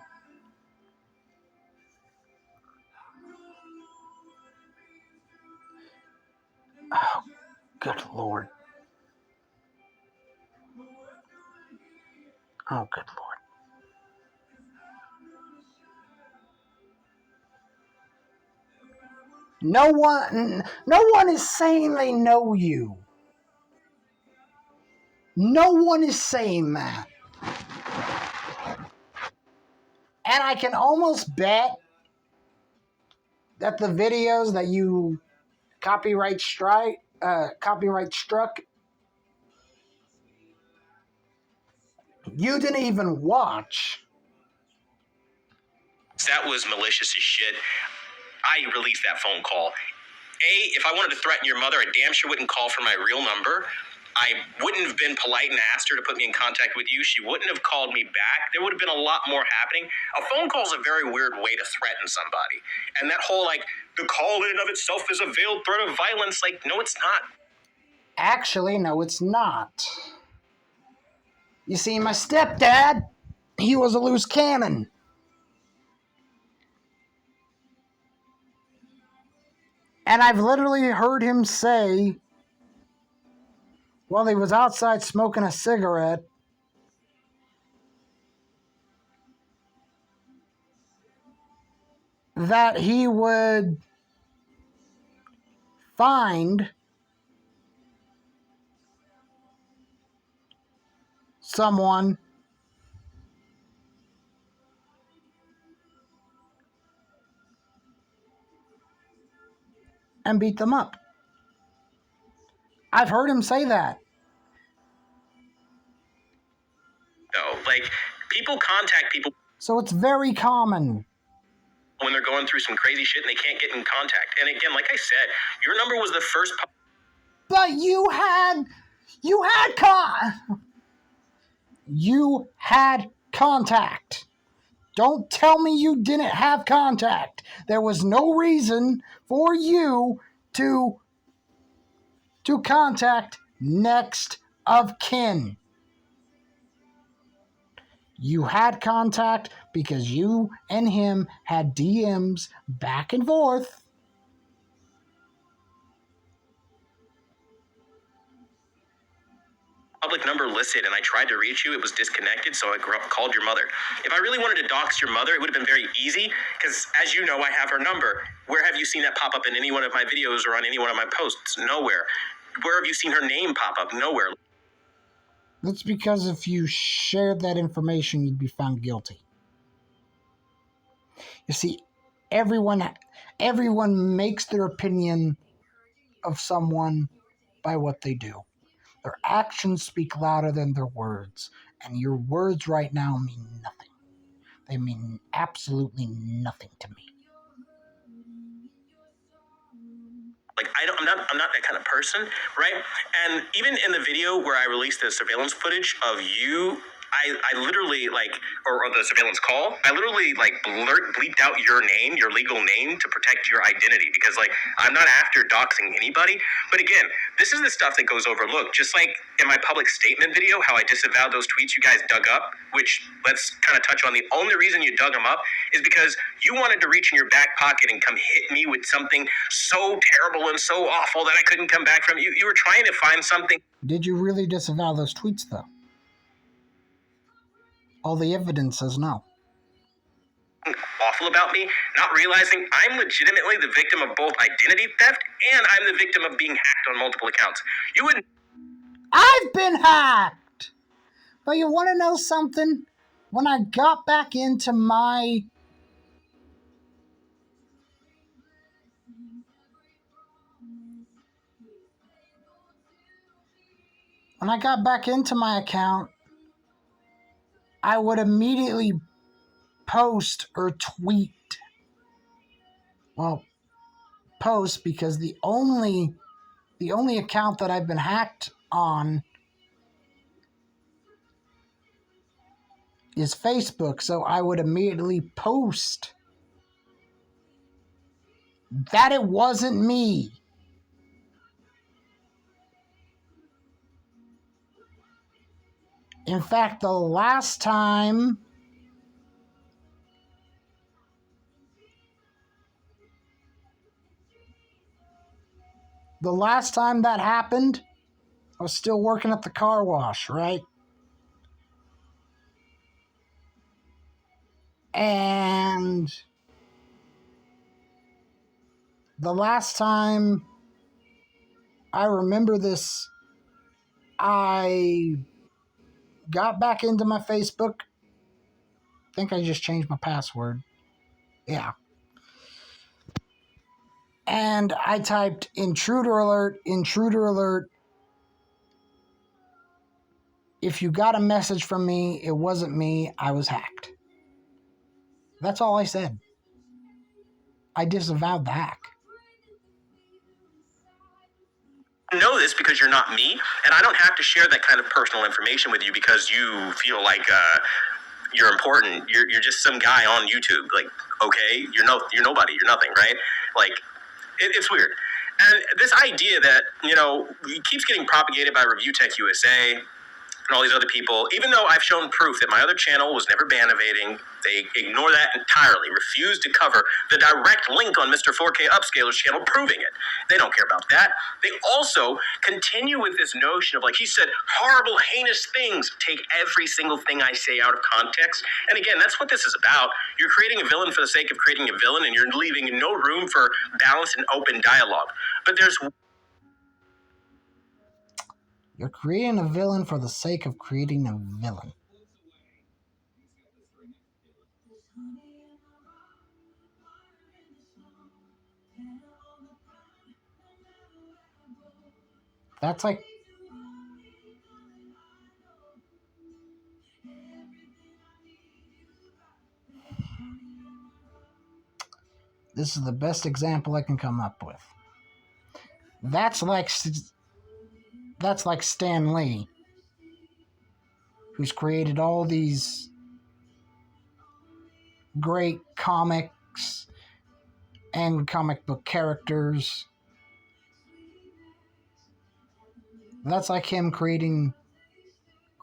Oh, good Lord. Oh, good Lord. No one is saying they know you. No one is saying that. And I can almost bet that the videos that you copyright struck, you didn't even watch. That was malicious as shit. I released that phone call. If I wanted to threaten your mother, I damn sure wouldn't call from my real number. I wouldn't have been polite and asked her to put me in contact with you. She wouldn't have called me back. There would have been a lot more happening. A phone call is a very weird way to threaten somebody. And that whole, like, the call in and of itself is a veiled threat of violence. Like, no, it's not. Actually, no, it's not. You see, my stepdad, he was a loose cannon. And I've literally heard him say, while he was outside smoking a cigarette, that he would find someone and beat them up. I've heard him say that. No, like, people contact people So it's very common. when they're going through some crazy shit and they can't get in contact. And again, like I said, your number was the first... But you had contact. Don't tell me you didn't have contact. There was no reason for you to contact next of kin. You had contact because you and him had DMs back and forth. Public number listed and I tried to reach you, it was disconnected, so I called your mother. If I really wanted to dox your mother, it would have been very easy, because as you know, I have her number. Where have you seen that pop up in any one of my videos or on any one of my posts? Nowhere. Where have you seen her name pop up? Nowhere. That's because if you shared that information, you'd be found guilty. You see, everyone makes their opinion of someone by what they do. Their actions speak louder than their words, and your words right now mean nothing. They They mean absolutely nothing to me. Like, I'm not that kind of person, right? And even in the video where I released the surveillance footage of you, I literally, like, or the surveillance call, I literally, like, bleeped out your name, your legal name, to protect your identity, because, like, I'm not after doxing anybody. But again, this is the stuff that goes overlooked. Just like in my public statement video, how I disavowed those tweets you guys dug up, which, let's kind of touch on, the only reason you dug them up is because you wanted to reach in your back pocket and come hit me with something so terrible and so awful that I couldn't come back from. You were trying to find something. Did you really disavow those tweets, though? All the evidence says no. Awful about me, not realizing I'm legitimately the victim of both identity theft and I'm the victim of being hacked on multiple accounts. You wouldn't. I've been hacked! But you want to know something? When I got back into my... When I got back into my account, I would immediately post or tweet. Well, post, because the only account that I've been hacked on is Facebook, so I would immediately post that it wasn't me. In fact, the last time that happened, I was still working at the car wash, right? And the last time I remember this, I got back into my Facebook. I think I just changed my password. Yeah. And I typed intruder alert, intruder alert. If you got a message from me, it wasn't me, I was hacked. That's all I said. I disavowed the hack. Know this because you're not me, and I don't have to share that kind of personal information with you because you feel like you're important. You're just some guy on YouTube. Like, okay, you're nobody. You're nothing, right? Like, it's weird. And this idea that, keeps getting propagated by Review Tech USA and all these other people, even though I've shown proof that my other channel was never ban-evading, they ignore that entirely, refuse to cover the direct link on Mr. 4K Upscaler's channel proving it. They don't care about that. They also continue with this notion of, like he said, horrible, heinous things. Take every single thing I say out of context. And again, that's what this is about. You're creating a villain for the sake of creating a villain, and you're leaving no room for balanced and open dialogue. But there's... You're creating a villain for the sake of creating a villain. That's like... This is the best example I can come up with. That's like Stan Lee, who's created all these great comics and comic book characters. That's like him creating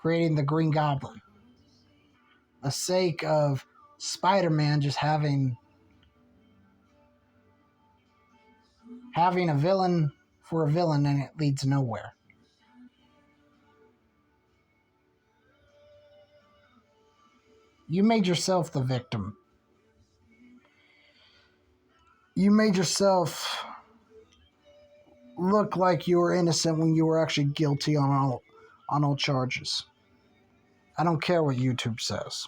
the Green Goblin. The sake of Spider-Man just having a villain for a villain, and it leads nowhere. You made yourself the victim. You made yourself look like you were innocent when you were actually guilty on all charges. I don't care what YouTube says.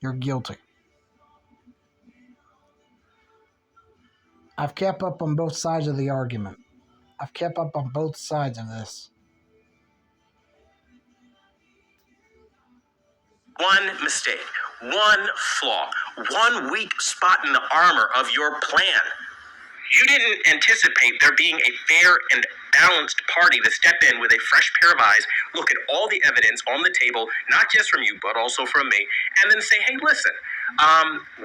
You're guilty. I've kept up on both sides of the argument. I've kept up on both sides of this. One mistake, one flaw, one weak spot in the armor of your plan. You didn't anticipate there being a fair and balanced party to step in with a fresh pair of eyes, look at all the evidence on the table, not just from you, but also from me, and then say, hey, listen,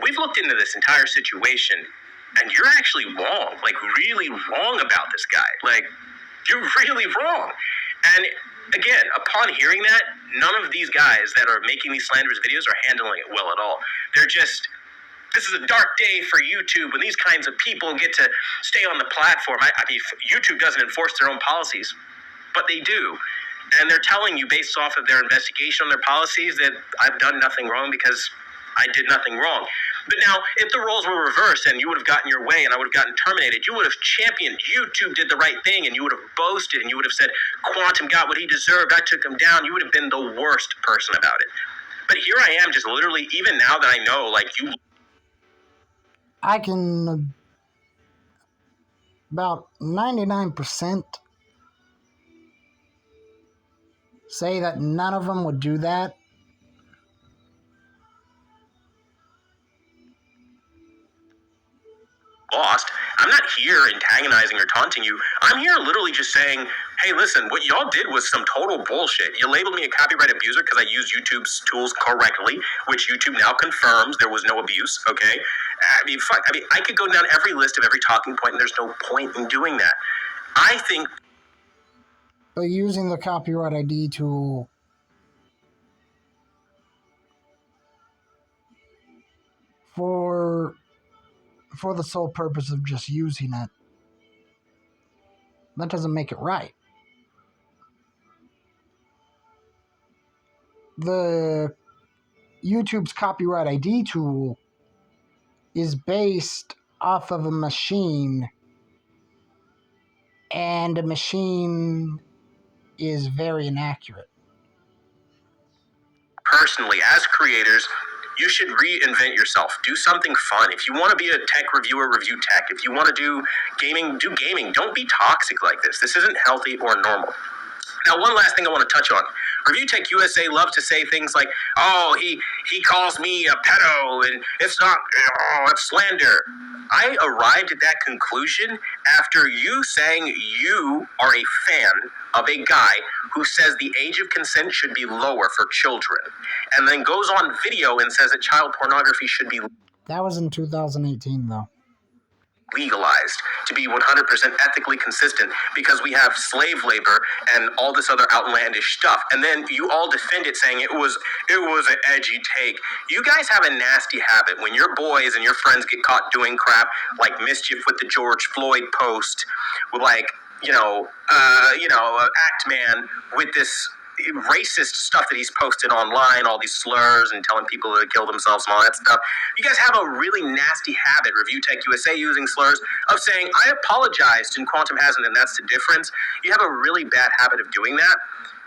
we've looked into this entire situation, and you're actually wrong, like really wrong about this guy. Like, you're really wrong. And again, upon hearing that, none of these guys that are making these slanderous videos are handling it well at all. They're just, this is a dark day for YouTube when these kinds of people get to stay on the platform. I mean, YouTube doesn't enforce their own policies, but they do. And they're telling you based off of their investigation on their policies that I've done nothing wrong because I did nothing wrong. But now, if the roles were reversed and you would have gotten your way and I would have gotten terminated, you would have championed YouTube did the right thing and you would have boasted and you would have said, Quantum got what he deserved, I took him down. You would have been the worst person about it. But here I am, just literally, even now that I know, like, you... I can about 99% say that none of them would do that. Lost. I'm not here antagonizing or taunting you. I'm here literally just saying, hey, listen, what y'all did was some total bullshit. You labeled me a copyright abuser because I used YouTube's tools correctly, which YouTube now confirms there was no abuse, okay? I mean, fuck. I mean, I could go down every list of every talking point, and there's no point in doing that. I think... But using the copyright ID tool for the sole purpose of just using it, that doesn't make it right. The YouTube's copyright ID tool is based off of a machine, and a machine is very inaccurate. Personally, as creators, you should reinvent yourself. Do something fun. If you want to be a tech reviewer, review tech. If you want to do gaming, do gaming. Don't be toxic like this. This isn't healthy or normal. Now, one last thing I want to touch on. Review Tech USA loves to say things like, oh, he calls me a pedo, and it's not, oh, it's slander. I arrived at that conclusion after you saying you are a fan of a guy who says the age of consent should be lower for children, and then goes on video and says that child pornography should be... That was in 2018, though. Legalized to be 100% ethically consistent because we have slave labor and all this other outlandish stuff, and then you all defend it saying it was an edgy take. You guys have a nasty habit when your boys and your friends get caught doing crap like mischief with the George Floyd post, with like Act Man with this racist stuff that he's posted online, all these slurs and telling people to kill themselves and all that stuff. You guys have a really nasty habit, Review Tech USA using slurs, of saying, I apologized and Quantum hasn't, and that's the difference. You have a really bad habit of doing that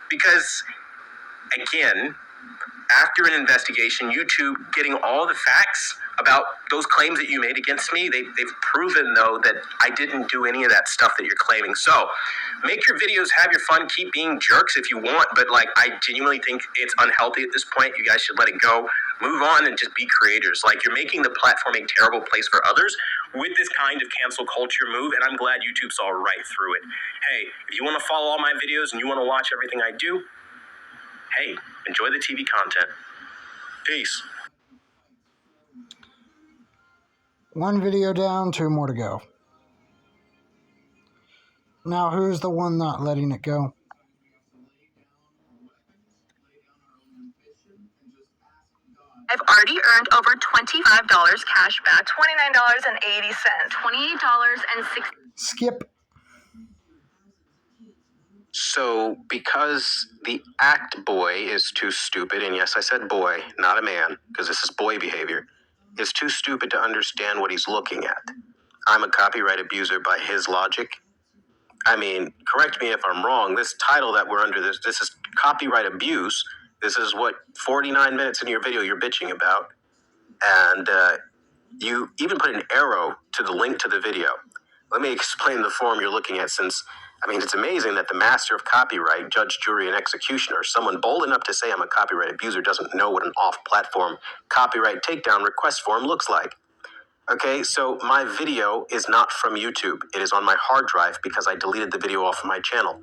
because, again, after an investigation, YouTube getting all the facts about those claims that you made against me, they've proven, though, that I didn't do any of that stuff that you're claiming. So make your videos, have your fun, keep being jerks if you want, but like I genuinely think it's unhealthy at this point. You guys should let it go. Move on and just be creators. Like, you're making the platform a terrible place for others with this kind of cancel culture move, and I'm glad YouTube saw right through it. Hey, if you want to follow all my videos and you want to watch everything I do, hey, enjoy the TV content. Peace. One video down, 2 more to go. Now, who's the one not letting it go? I've already earned over $25 cash back, $29.80, $28.60. Skip. So, because the act boy is too stupid, and yes, I said boy, not a man, because this is boy behavior, is too stupid to understand what he's looking at. I'm a copyright abuser by his logic. I mean, correct me if I'm wrong, this title that we're under, this is copyright abuse. This is what 49 minutes in your video you're bitching about. And you even put an arrow to the link to the video. Let me explain the form you're looking at, since I mean, it's amazing that the master of copyright, judge, jury, and executioner, someone bold enough to say I'm a copyright abuser, doesn't know what an off-platform copyright takedown request form looks like. Okay, so my video is not from YouTube. It is on my hard drive because I deleted the video off of my channel.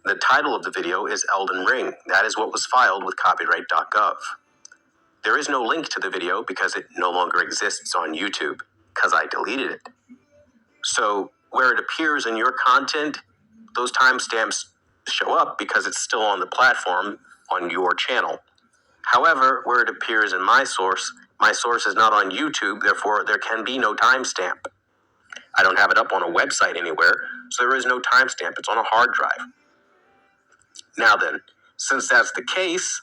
The title of the video is Elden Ring. That is what was filed with copyright.gov. There is no link to the video because it no longer exists on YouTube because I deleted it. So where it appears in your content, those timestamps show up because it's still on the platform on your channel. However, where it appears in my source is not on YouTube, therefore there can be no timestamp. I don't have it up on a website anywhere, so there is no timestamp. It's on a hard drive. Now then, since that's the case,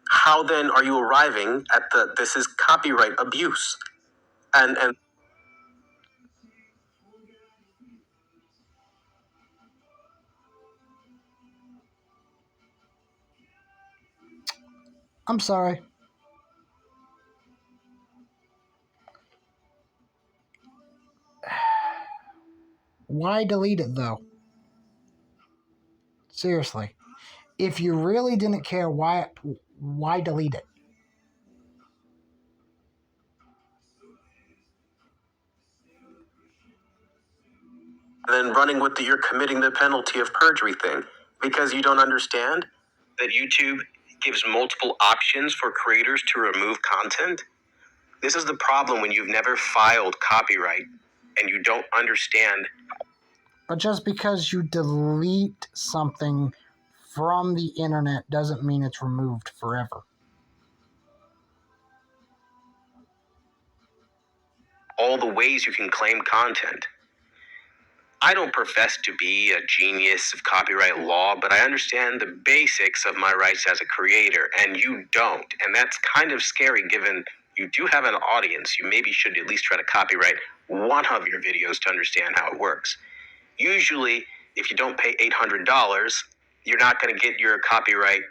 how then are you arriving at this is copyright abuse? And I'm sorry. Why delete it, though? Seriously. If you really didn't care, why delete it? then running with the you're committing the penalty of perjury thing because you don't understand that YouTube gives multiple options for creators to remove content. This is the problem when you've never filed copyright and you don't understand. But just because you delete something from the internet doesn't mean it's removed forever. All the ways you can claim content. I don't profess to be a genius of copyright law, but I understand the basics of my rights as a creator, and you don't. And that's kind of scary given you do have an audience. You maybe should at least try to copyright one of your videos to understand how it works. Usually, if you don't pay $800, you're not going to get your copyright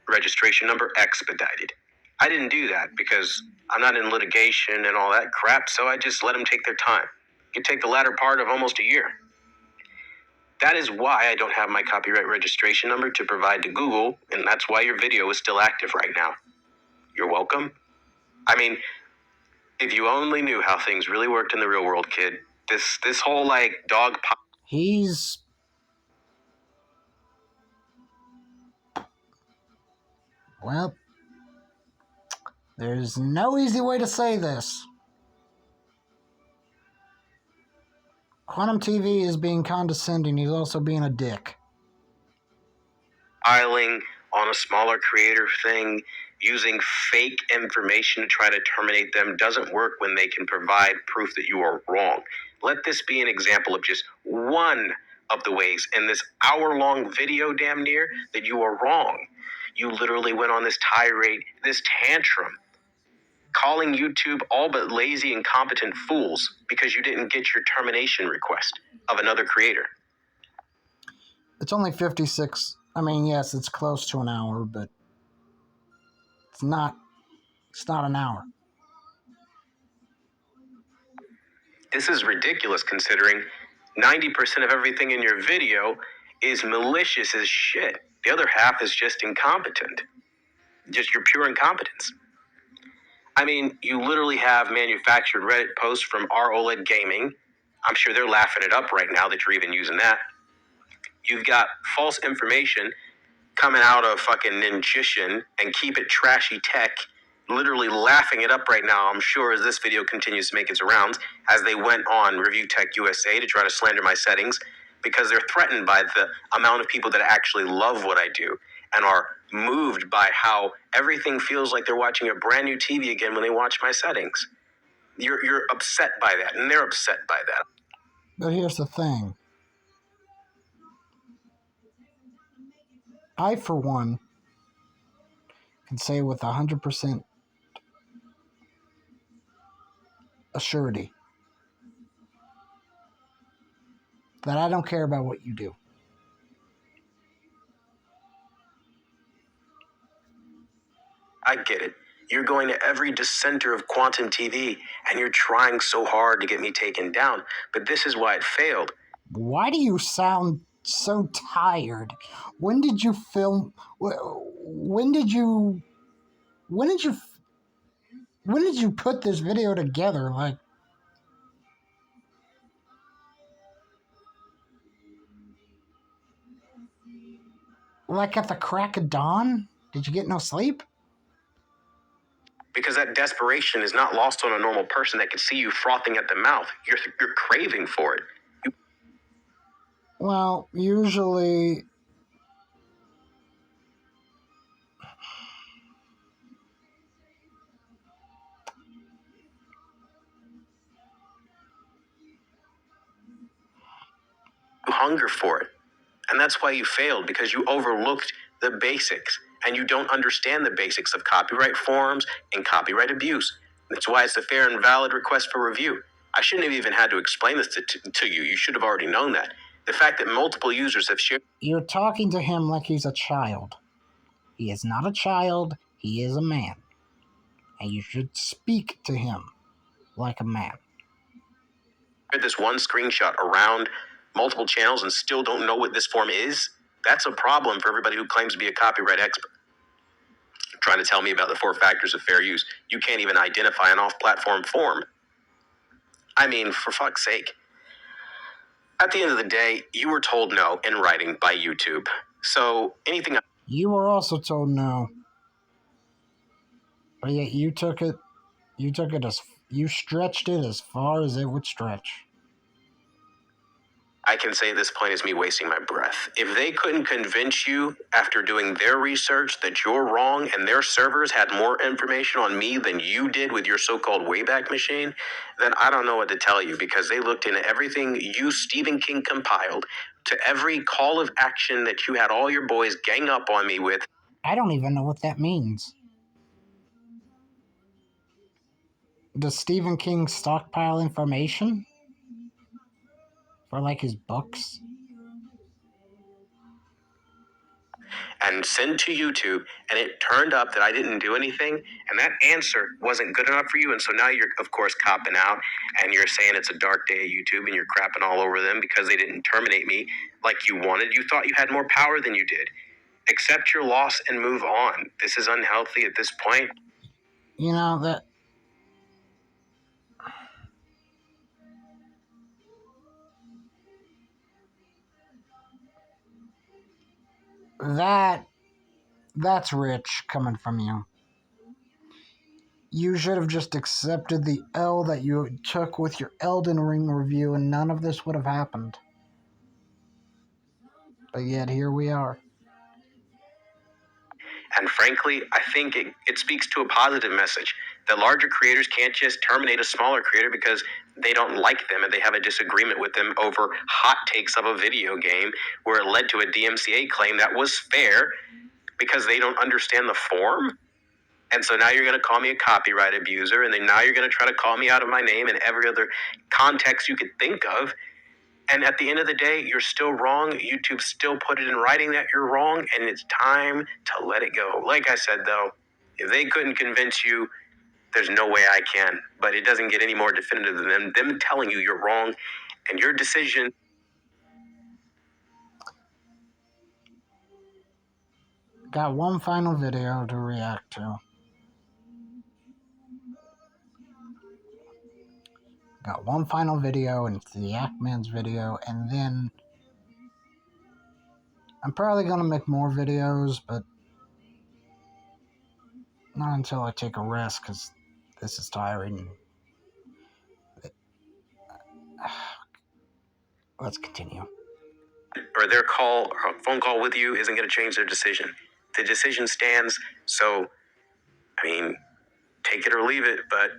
registration number expedited. I didn't do that because I'm not in litigation and all that crap, so I just let them take their time. It could take the latter part of almost a year. That is why I don't have my copyright registration number to provide to Google, and that's why your video is still active right now. You're welcome. I mean, if you only knew how things really worked in the real world, kid, this whole like dog pop. He's... Well, there's no easy way to say this. Quantum TV is being condescending. He's also being a dick. Filing on a smaller creator thing, using fake information to try to terminate them doesn't work when they can provide proof that you are wrong. Let this be an example of just one of the ways in this hour-long video, damn near, that you are wrong. You literally went on this tirade, this tantrum, calling YouTube all but lazy, incompetent fools because you didn't get your termination request of another creator. It's only 56. I mean, yes, it's close to an hour, but it's not an hour. This is ridiculous considering 90% of everything in your video is malicious as shit. The other half is just incompetent. Just your pure incompetence. I mean, you literally have manufactured Reddit posts from ROLED Gaming. I'm sure they're laughing it up right now that you're even using that. You've got false information coming out of fucking Ninjishin and Keep It Trashy Tech, literally laughing it up right now, I'm sure, as this video continues to make its rounds, as they went on Review Tech USA to try to slander my settings, because they're threatened by the amount of people that actually love what I do and are moved by how everything feels like they're watching a brand new TV again when they watch my settings. You're upset by that, and they're upset by that. But here's the thing. I, for one, can say with 100% assurity that I don't care about what you do. I get it. You're going to every dissenter of Quantum TV, and you're trying so hard to get me taken down. But this is why it failed. Why do you sound so tired? When did you film? When did you? When did you? When did you put this video together? Like at the crack of dawn? Did you get no sleep? Because that desperation is not lost on a normal person that can see you frothing at the mouth. You're craving for it. Well, usually. You hunger for it. And that's why you failed, because you overlooked the basics and you don't understand the basics of copyright forms and copyright abuse. That's why it's a fair and valid request for review. I shouldn't have even had to explain this to you. You should have already known that. The fact that multiple users have shared. You're talking to him like he's a child. He is not a child, he is a man. And you should speak to him like a man. This one screenshot around multiple channels and still don't know what this form is. That's a problem for everybody who claims to be a copyright expert. Trying to tell me about the 4 factors of fair use. You can't even identify an off-platform form. I mean, for fuck's sake. At the end of the day, you were told no in writing by YouTube. So anything. You were also told no. But yet you took it as, you stretched it as far as it would stretch. I can say at this point is me wasting my breath. If they couldn't convince you after doing their research that you're wrong and their servers had more information on me than you did with your so-called Wayback Machine, then I don't know what to tell you, because they looked into everything you, Stephen King, compiled, to every call of action that you had all your boys gang up on me with. I don't even know what that means. Does Stephen King stockpile information? For like his books? And send to YouTube, and it turned up that I didn't do anything, and that answer wasn't good enough for you, and so now you're, of course, copping out, and you're saying it's a dark day at YouTube, and you're crapping all over them because they didn't terminate me like you wanted. You thought you had more power than you did. Accept your loss and move on. This is unhealthy at this point. You know, that's rich coming from you. You should have just accepted the L that you took with your Elden Ring review, and none of this would have happened. But yet here we are. And frankly, I think it speaks to a positive message that larger creators can't just terminate a smaller creator because they don't like them and they have a disagreement with them over hot takes of a video game where it led to a DMCA claim that was fair because they don't understand the form. And so now you're going to call me a copyright abuser, and then now you're going to try to call me out of my name in every other context you could think of. And at the end of the day, you're still wrong. YouTube still put it in writing that you're wrong, and it's time to let it go. Like I said, though, if they couldn't convince you, there's no way I can. But it doesn't get any more definitive than them telling you you're wrong, and your decision. Got one final video to react to. Got one final video, and it's the Ackman's video, and then I'm probably going to make more videos, but not until I take a rest, because this is tiring. Let's continue. Or their call or phone call with you isn't going to change their decision. The decision stands, so, I mean, take it or leave it, but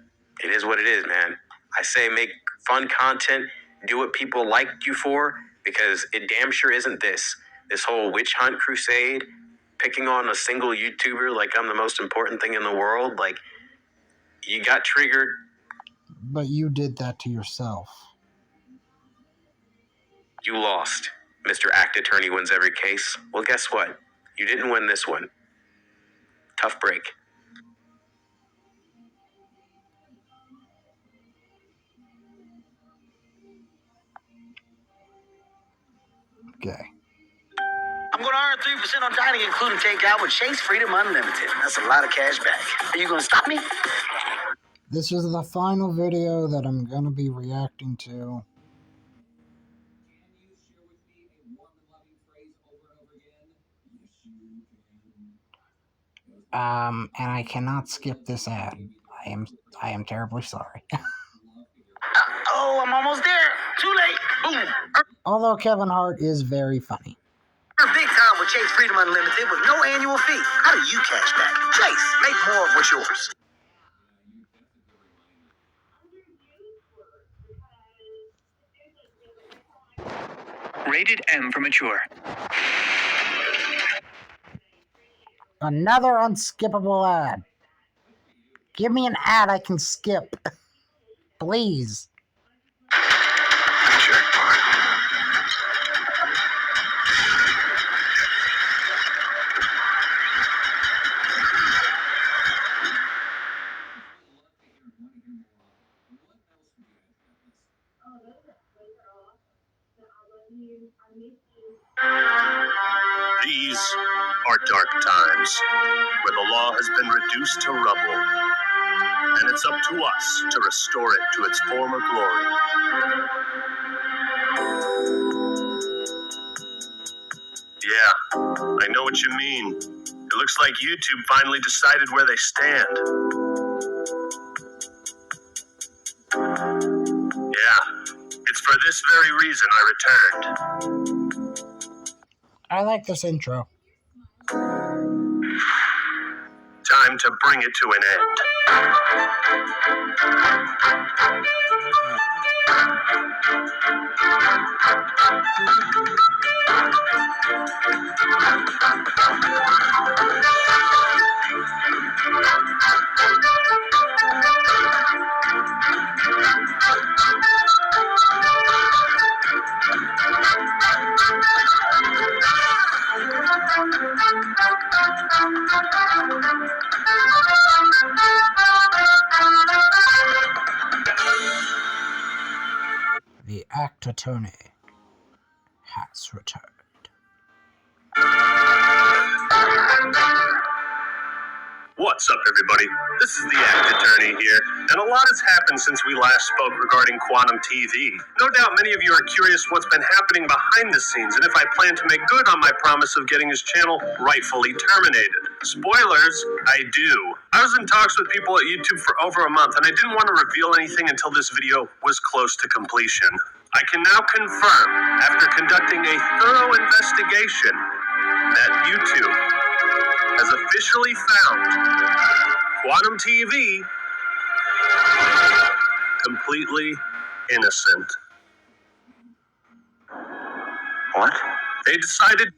it is what it is, man. I say make fun content, do what people like you for, because it damn sure isn't this. This whole witch hunt crusade, picking on a single YouTuber like I'm the most important thing in the world, like, you got triggered. But you did that to yourself. You lost. Mr. Act Attorney wins every case. Well, guess what? You didn't win this one. Tough break. Okay. I'm going to earn 3% on dining, including takeout, with Chase Freedom Unlimited. That's a lot of cash back. Are you going to stop me? This is the final video that I'm going to be reacting to. And I cannot skip this ad. I am terribly sorry. Oh, I'm almost there. Too late. Boom. Although Kevin Hart is very funny. Earn big time with Chase Freedom Unlimited with no annual fee. How do you cash back? Chase, make more of what's yours. Rated M for mature. Another unskippable ad. Give me an ad I can skip. Please. These are dark times, where the law has been reduced to rubble, and it's up to us to restore it to its former glory. Yeah, I know what you mean. It looks like YouTube finally decided where they stand. Yeah, it's for this very reason I returned. I like this intro. Time to bring it to an end. The actor Tony has returned. What's up, everybody? This is the Act Attorney here, and a lot has happened since we last spoke regarding Quantum TV. No doubt many of you are curious what's been happening behind the scenes, and if I plan to make good on my promise of getting his channel rightfully terminated. Spoilers, I do. I was in talks with people at YouTube for over a month, and I didn't want to reveal anything until this video was close to completion. I can now confirm, after conducting a thorough investigation, that YouTube has officially found Quantum TV completely innocent. What? They decided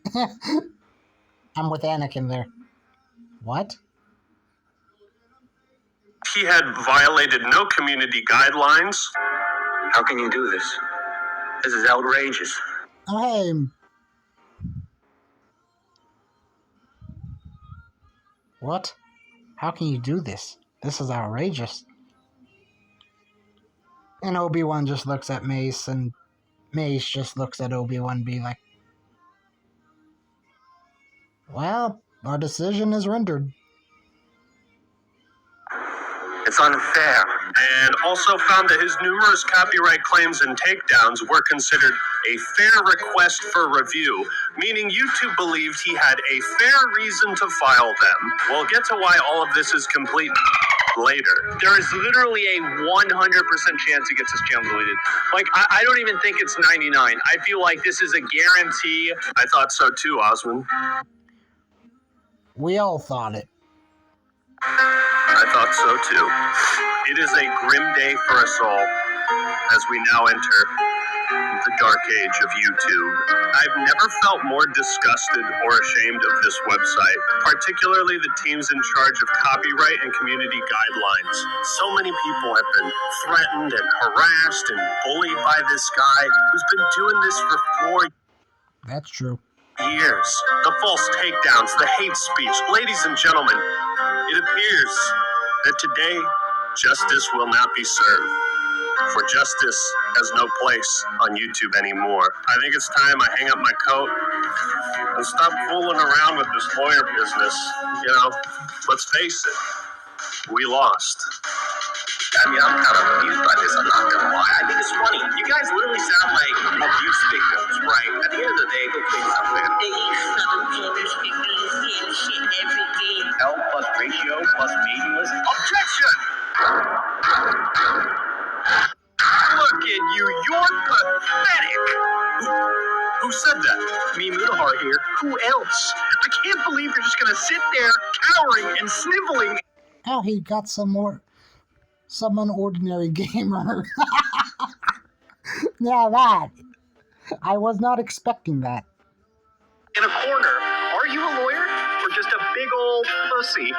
I'm with Anakin there. What? he had violated no community guidelines. How can you do this? This is outrageous. Oh, hey. What? How can you do this? This is outrageous. And Obi-Wan just looks at Mace, and Mace just looks at Obi-Wan, being like, well, our decision is rendered. It's unfair. And also found that his numerous copyright claims and takedowns were considered a fair request for review, meaning YouTube believed he had a fair reason to file them. We'll get to why all of this is complete later. There is literally a 100% chance he gets his channel deleted. Like, I don't even think it's 99. I feel like this is a guarantee. I thought so too, Osmond. We all thought it. I thought so too. It is a grim day for us all as we now enter the dark age of YouTube. I've never felt more disgusted or ashamed of this website, particularly the teams in charge of copyright and community guidelines. So many people have been threatened and harassed and bullied by this guy who's been doing this for 4 That's true. years. The false takedowns, the hate speech. Ladies and gentlemen, it appears that today justice will not be served. For justice has no place on YouTube anymore. I think it's time I hang up my coat and stop fooling around with this lawyer business. You know, let's face it, we lost. I mean, I'm kind of amused by this, I'm not gonna lie. I think it's funny. You guys literally sound like abuse victims, right? At the end of the day, go kick something. L plus ratio plus meaningless. Objection! Look at you, you're pathetic. Who said that? Me, Mutahar here. Who else? I can't believe you're just gonna sit there cowering and sniveling. Oh, he got some unordinary gamer. Now that, I was not expecting that. In a corner. Are you a lawyer or just a big old pussy?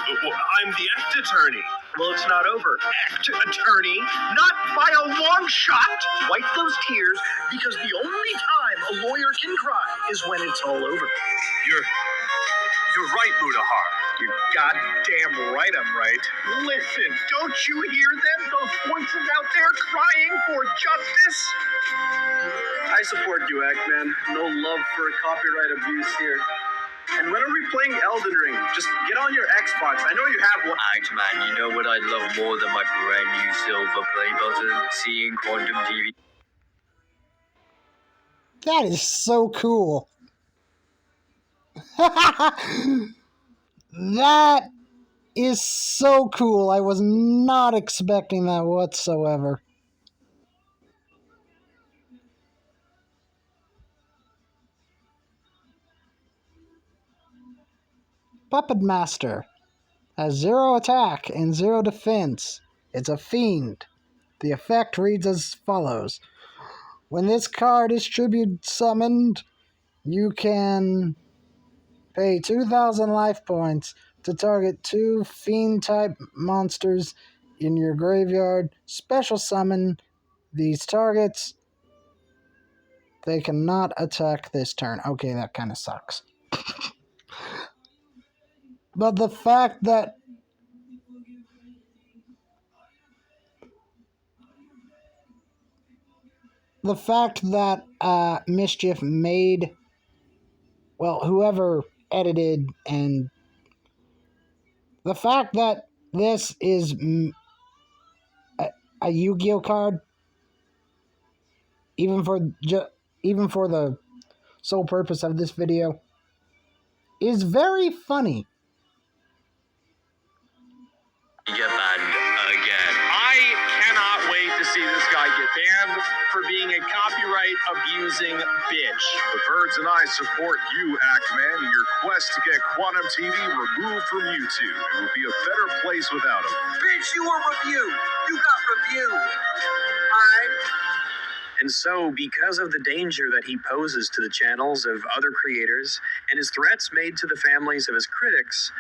I'm the act attorney. Well, it's not over. Act attorney, not by a long shot. Wipe those tears, because the only time a lawyer can cry is when it's all over. You're right, Mutahar. You're goddamn right I'm right. Listen, don't you hear them? Those voices out there crying for justice? I support you, Ackman. No love for copyright abuse here. And when are we playing Elden Ring? Just get on your Xbox. I know you have one. Man, you know what I'd love more than my brand new silver play button? Seeing Quantum TV. That is so cool. That is so cool. I was not expecting that whatsoever. Puppet Master has 0 attack and 0 defense. It's a fiend. The effect reads as follows. When this card is tribute summoned, you can pay 2,000 life points to target 2 fiend-type monsters in your graveyard. Special summon these targets. They cannot attack this turn. Okay, that kind of sucks. But the fact that Mischief made, well, whoever edited, and the fact that this is a Yu-Gi-Oh card, even for the sole purpose of this video, is very funny. Get banned again. I cannot wait to see this guy get banned for being a copyright abusing bitch. The Birds and I support you, Ackman, in your quest to get Quantum TV removed from YouTube. It will be a better place without him. Bitch, you were reviewed. You got reviewed. Alright? And so, because of the danger that he poses to the channels of other creators and his threats made to the families of his critics,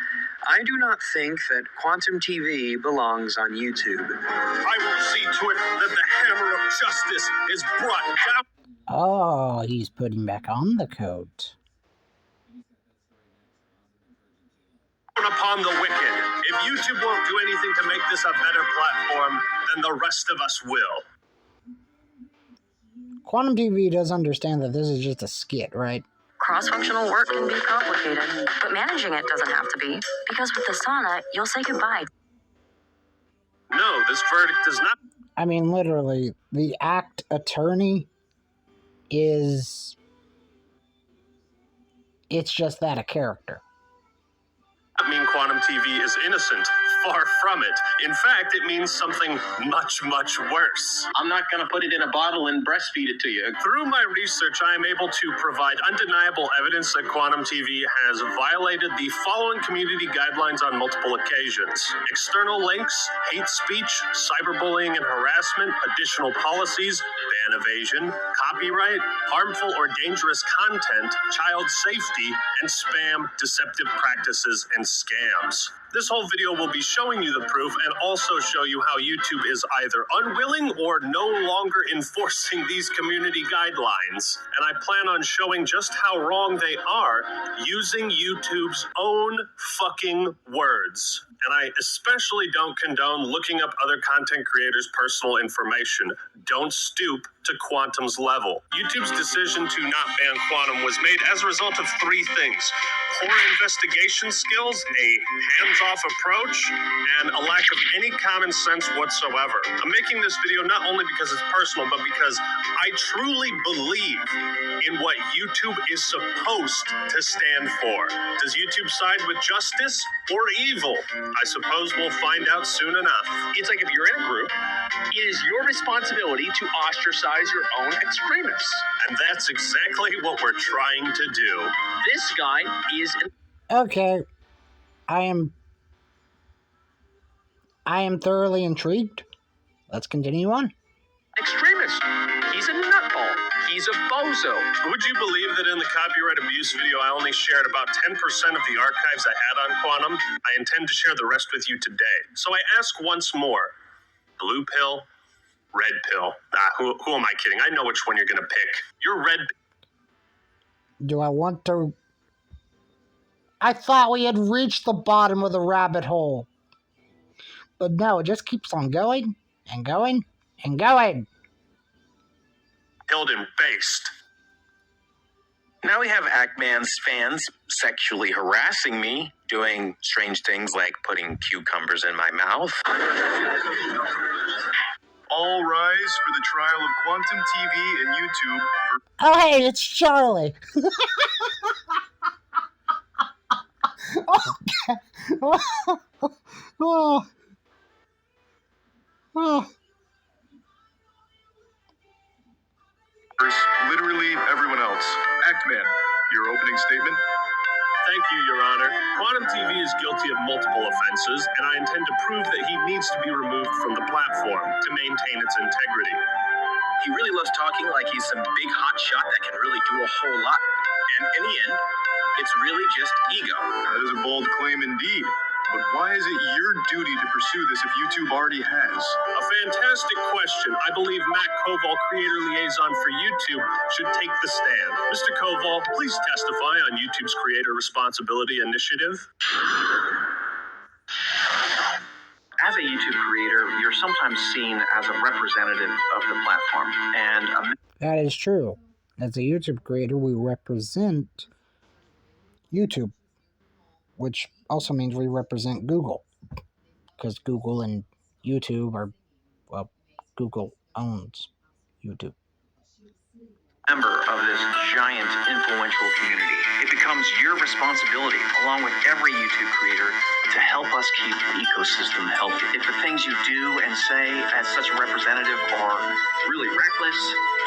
I do not think that Quantum TV belongs on YouTube. I will see to it that the hammer of justice is brought down. Oh, he's putting back on the coat. Upon the wicked. If YouTube won't do anything to make this a better platform, then the rest of us will. Quantum TV does understand that this is just a skit, right? Cross-functional work can be complicated, but managing it doesn't have to be, because with Asana, you'll say goodbye. No, this verdict does not. I mean, literally, the act attorney is... It's just that, a character. Not mean Quantum TV is innocent. Far from it. In fact, it means something much, much worse. I'm not gonna put it in a bottle and breastfeed it to you. Through my research, I am able to provide undeniable evidence that Quantum TV has violated the following community guidelines on multiple occasions: external links, hate speech, cyberbullying and harassment, additional policies, ban evasion, copyright, harmful or dangerous content, child safety, and spam, deceptive practices, and scams. This whole video will be showing you the proof and also show you how YouTube is either unwilling or no longer enforcing these community guidelines. And I plan on showing just how wrong they are using YouTube's own fucking words. And I especially don't condone looking up other content creators' personal information. Don't stoop to Quantum's level. YouTube's decision to not ban Quantum was made as a result of three things: poor investigation skills, a hands-off approach, and a lack of any common sense whatsoever. I'm making this video not only because it's personal, but because I truly believe in what YouTube is supposed to stand for. Does YouTube side with justice or evil? I suppose we'll find out soon enough. It's like if you're in a group, it is your responsibility to ostracize your own extremists. And that's exactly what we're trying to do. This guy is an Okay. I am thoroughly intrigued. Let's continue on. extremist. He's a nutball. He's a bozo. Would you believe that in the copyright abuse video, I only shared about 10% of the archives I had on Quantum? I intend to share the rest with you today. So I ask once more, blue pill, red pill. Who am I kidding? I know which one you're going to pick. You're red. Do I want to... I thought we had reached the bottom of the rabbit hole. But no, it just keeps on going, and going, and going. Pilled and based. Now we have Ackman's fans sexually harassing me, doing strange things like putting cucumbers in my mouth. All rise for the trial of Quantum TV and YouTube. Oh, hey, it's Charlie. Oh. Literally everyone else. Actman, your opening statement? Thank you, Your Honor. Quantum TV is guilty of multiple offenses, and I intend to prove that he needs to be removed from the platform to maintain its integrity. He really loves talking like he's some big hot shot that can really do a whole lot. And in the end, it's really just ego. That is a bold claim indeed. But why is it your duty to pursue this if YouTube already has? A fantastic question. I believe Matt Koval, creator liaison for YouTube, should take the stand. Mr. Koval, please testify on YouTube's Creator Responsibility Initiative. As a YouTube creator, you're sometimes seen as a representative of the platform. And That is true. As a YouTube creator, we represent YouTube, which also means we represent Google, because Google and YouTube are, well, Google owns YouTube. member of this giant influential community, it becomes your responsibility, along with every YouTube creator, to help us keep the ecosystem healthy. If the things you do and say as such a representative are really reckless,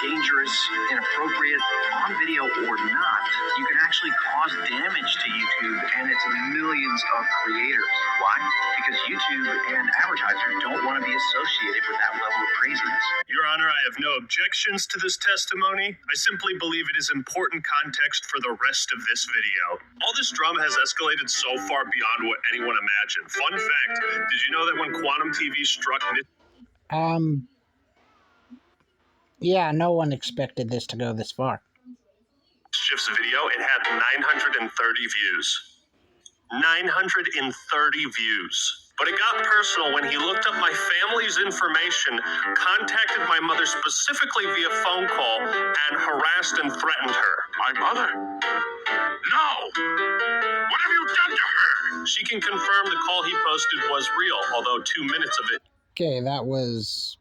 dangerous, inappropriate, on video or not, you can actually cause damage to YouTube and its millions of creators. Why? Because YouTube and advertisers don't want to be associated with that level of craziness. Your Honor, I have no objections to this testimony. I simply believe it is important context for the rest of this video. All this drama has escalated so far beyond what anyone imagined. Fun fact, did you know that when Quantum TV struck Yeah, no one expected this to go this far. Mischief's video, it had 930 views. 930 views. But it got personal when he looked up my family's information, contacted my mother specifically via phone call, and harassed and threatened her. My mother? No! What have you done to her? She can confirm the call he posted was real, although 2 minutes of it. Okay, that was...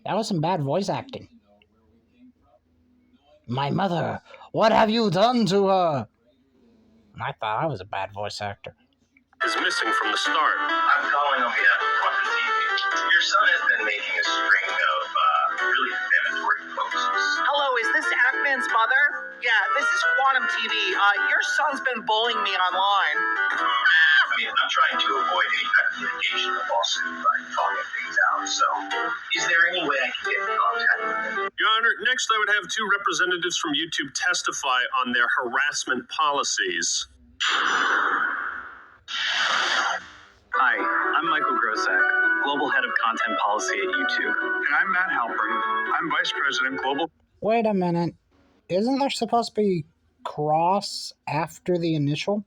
That was some bad voice acting. My mother, what have you done to her? I thought I was a bad voice actor. Is missing from the start. I'm calling on behalf of Quantum TV. Your son has been making a string of really defamatory posts. Hello, is this Ackman's mother? Yeah, this is Quantum TV. Your son's been bullying me online. mean, I'm trying to avoid any kind of litigation or lawsuit by talking things out. So, is there any way I can get in contact with him? Your Honor, next I would have two representatives from YouTube testify on their harassment policies. Hi, I'm Michael Grossack, Global Head of Content Policy at YouTube. And I'm Matt Halpern. I'm Vice President Global. Wait a minute. Isn't there supposed to be cross after the initial?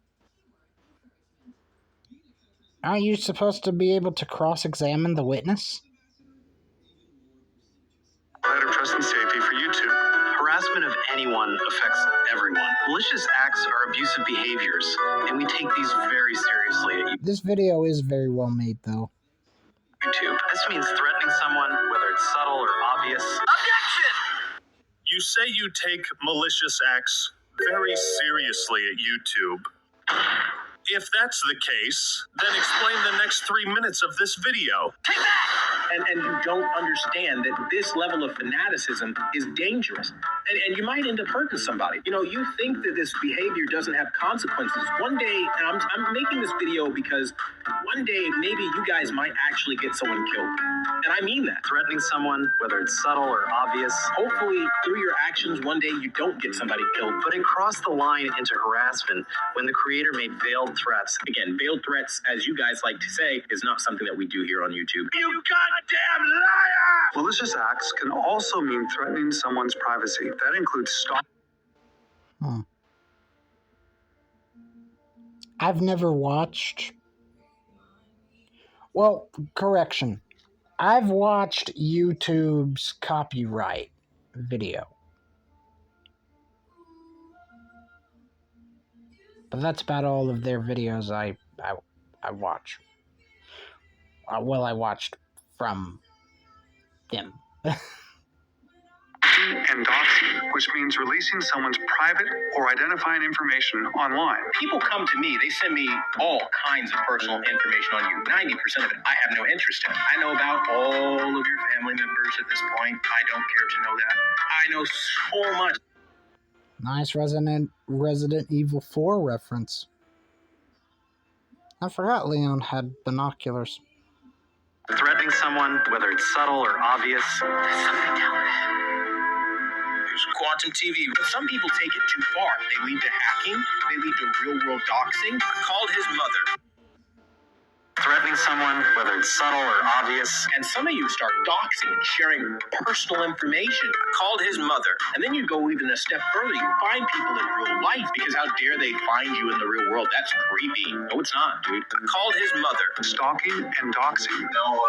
Aren't you supposed to be able to cross-examine the witness? Head of Trust and Safety for YouTube. Harassment of anyone affects everyone. Malicious acts are abusive behaviors, and we take these very seriously at This video is very well made, though. YouTube. This means threatening someone, whether it's subtle or obvious. Objection! You say you take malicious acts very seriously at YouTube. If that's the case, then explain the next 3 minutes of this video. Take that! And you don't understand that this level of fanaticism is dangerous. And you might end up hurting somebody. You know, you think that this behavior doesn't have consequences. One day, and I'm making this video because one day maybe you guys might actually get someone killed. And I mean that. Threatening someone, whether it's subtle or obvious. Hopefully, through your actions, one day you don't get somebody killed. But it crossed the line into harassment when the creator made veiled threats. Again, veiled threats, as you guys like to say, is not something that we do here on YouTube. You goddamn liar! Malicious acts can also mean threatening someone's privacy. That includes stalking. I've never watched... Well, correction. I've watched YouTube's copyright video. But that's about all of their videos I watch. Well, I watched from them. And doxing, which means releasing someone's private or identifying information online. People come to me, they send me all kinds of personal information on you. 90% of it I have no interest in. I know about all of your family members at this point. I don't care to know that. I know so much. Nice Resident Evil 4 reference. I forgot Leon had binoculars. Threatening someone, whether it's subtle or obvious. There's something down there. Quantum TV. But some people take it too far. They lead to hacking. They lead to real-world doxing. Called his mother. Threatening someone, whether it's subtle or obvious. And some of you start doxing and sharing personal information. Called his mother. And then you go even a step further. You find people in real life because how dare they find you in the real world? That's creepy. No, it's not, dude. Called his mother. Stalking and doxing. No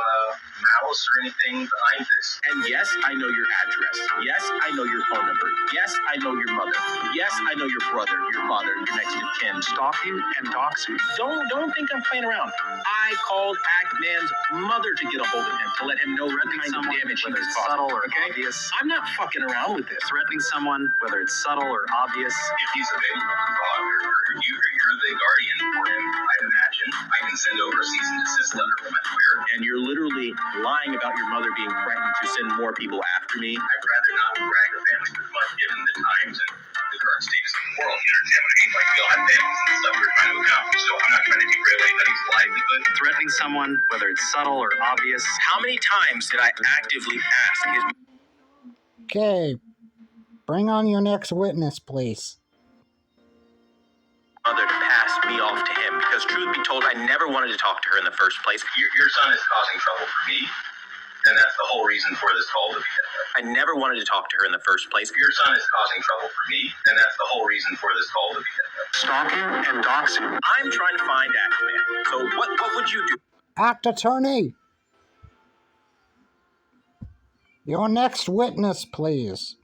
malice or anything behind this. And yes, I know your address. Yes, I know your phone number. Yes, I know your mother. Yes, I know your brother, your father, your next of kin. Stalking and doxing. Don't think I'm playing around. I called Act-Man's mother to get a hold of him to let him know what kind of damage he was causing. Subtle or okay? obvious. I'm not fucking around with this. Threatening someone, whether it's subtle or obvious. If he's available to talk, or you're the guardian for him, I imagine, I can send over a cease and desist letter from my lawyer. And you're literally lying about your mother being threatened to send more people after me. I'd rather not drag a family through mud given the times and the current status of the world. You understand what I mean? Like, we all have families and stuff we're trying to look out for, so I'm not trying to derail anybody's livelihood. Threatening someone, whether it's subtle or obvious. How many times did I actively ask his... Okay. Bring on your next witness, please. mother to pass me off to him? Because truth be told, I never wanted to talk to her in the first place. Your son is causing trouble for me, and that's the whole reason for this call to begin with. I never wanted to talk to her in the first place. Your son is causing trouble for me, and that's the whole reason for this call to begin with. Stalking and doxing. I'm trying to find Act-Man. So what would you do? Act Attorney! Your next witness, please.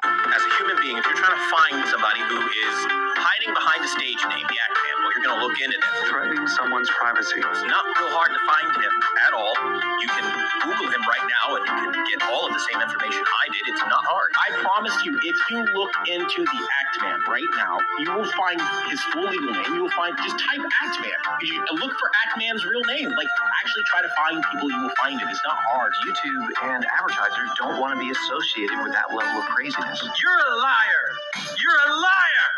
As a human being, if you're trying to find somebody who is hiding behind a stage name, the Act-Man, well, you're going to look into them. Threatening someone's privacy. It's not real hard to find him at all. You can Google him right now and you can get all of the same information I did. It's not hard. I promise you, if you look into the Act-Man right now, you will find his full legal name. You will find, just type Act-Man. You look for Act-Man's real name. Like, actually try to find people, you will find it. It's not hard. YouTube and advertisers don't want to be associated with that level of craziness. You're a liar. You're a liar.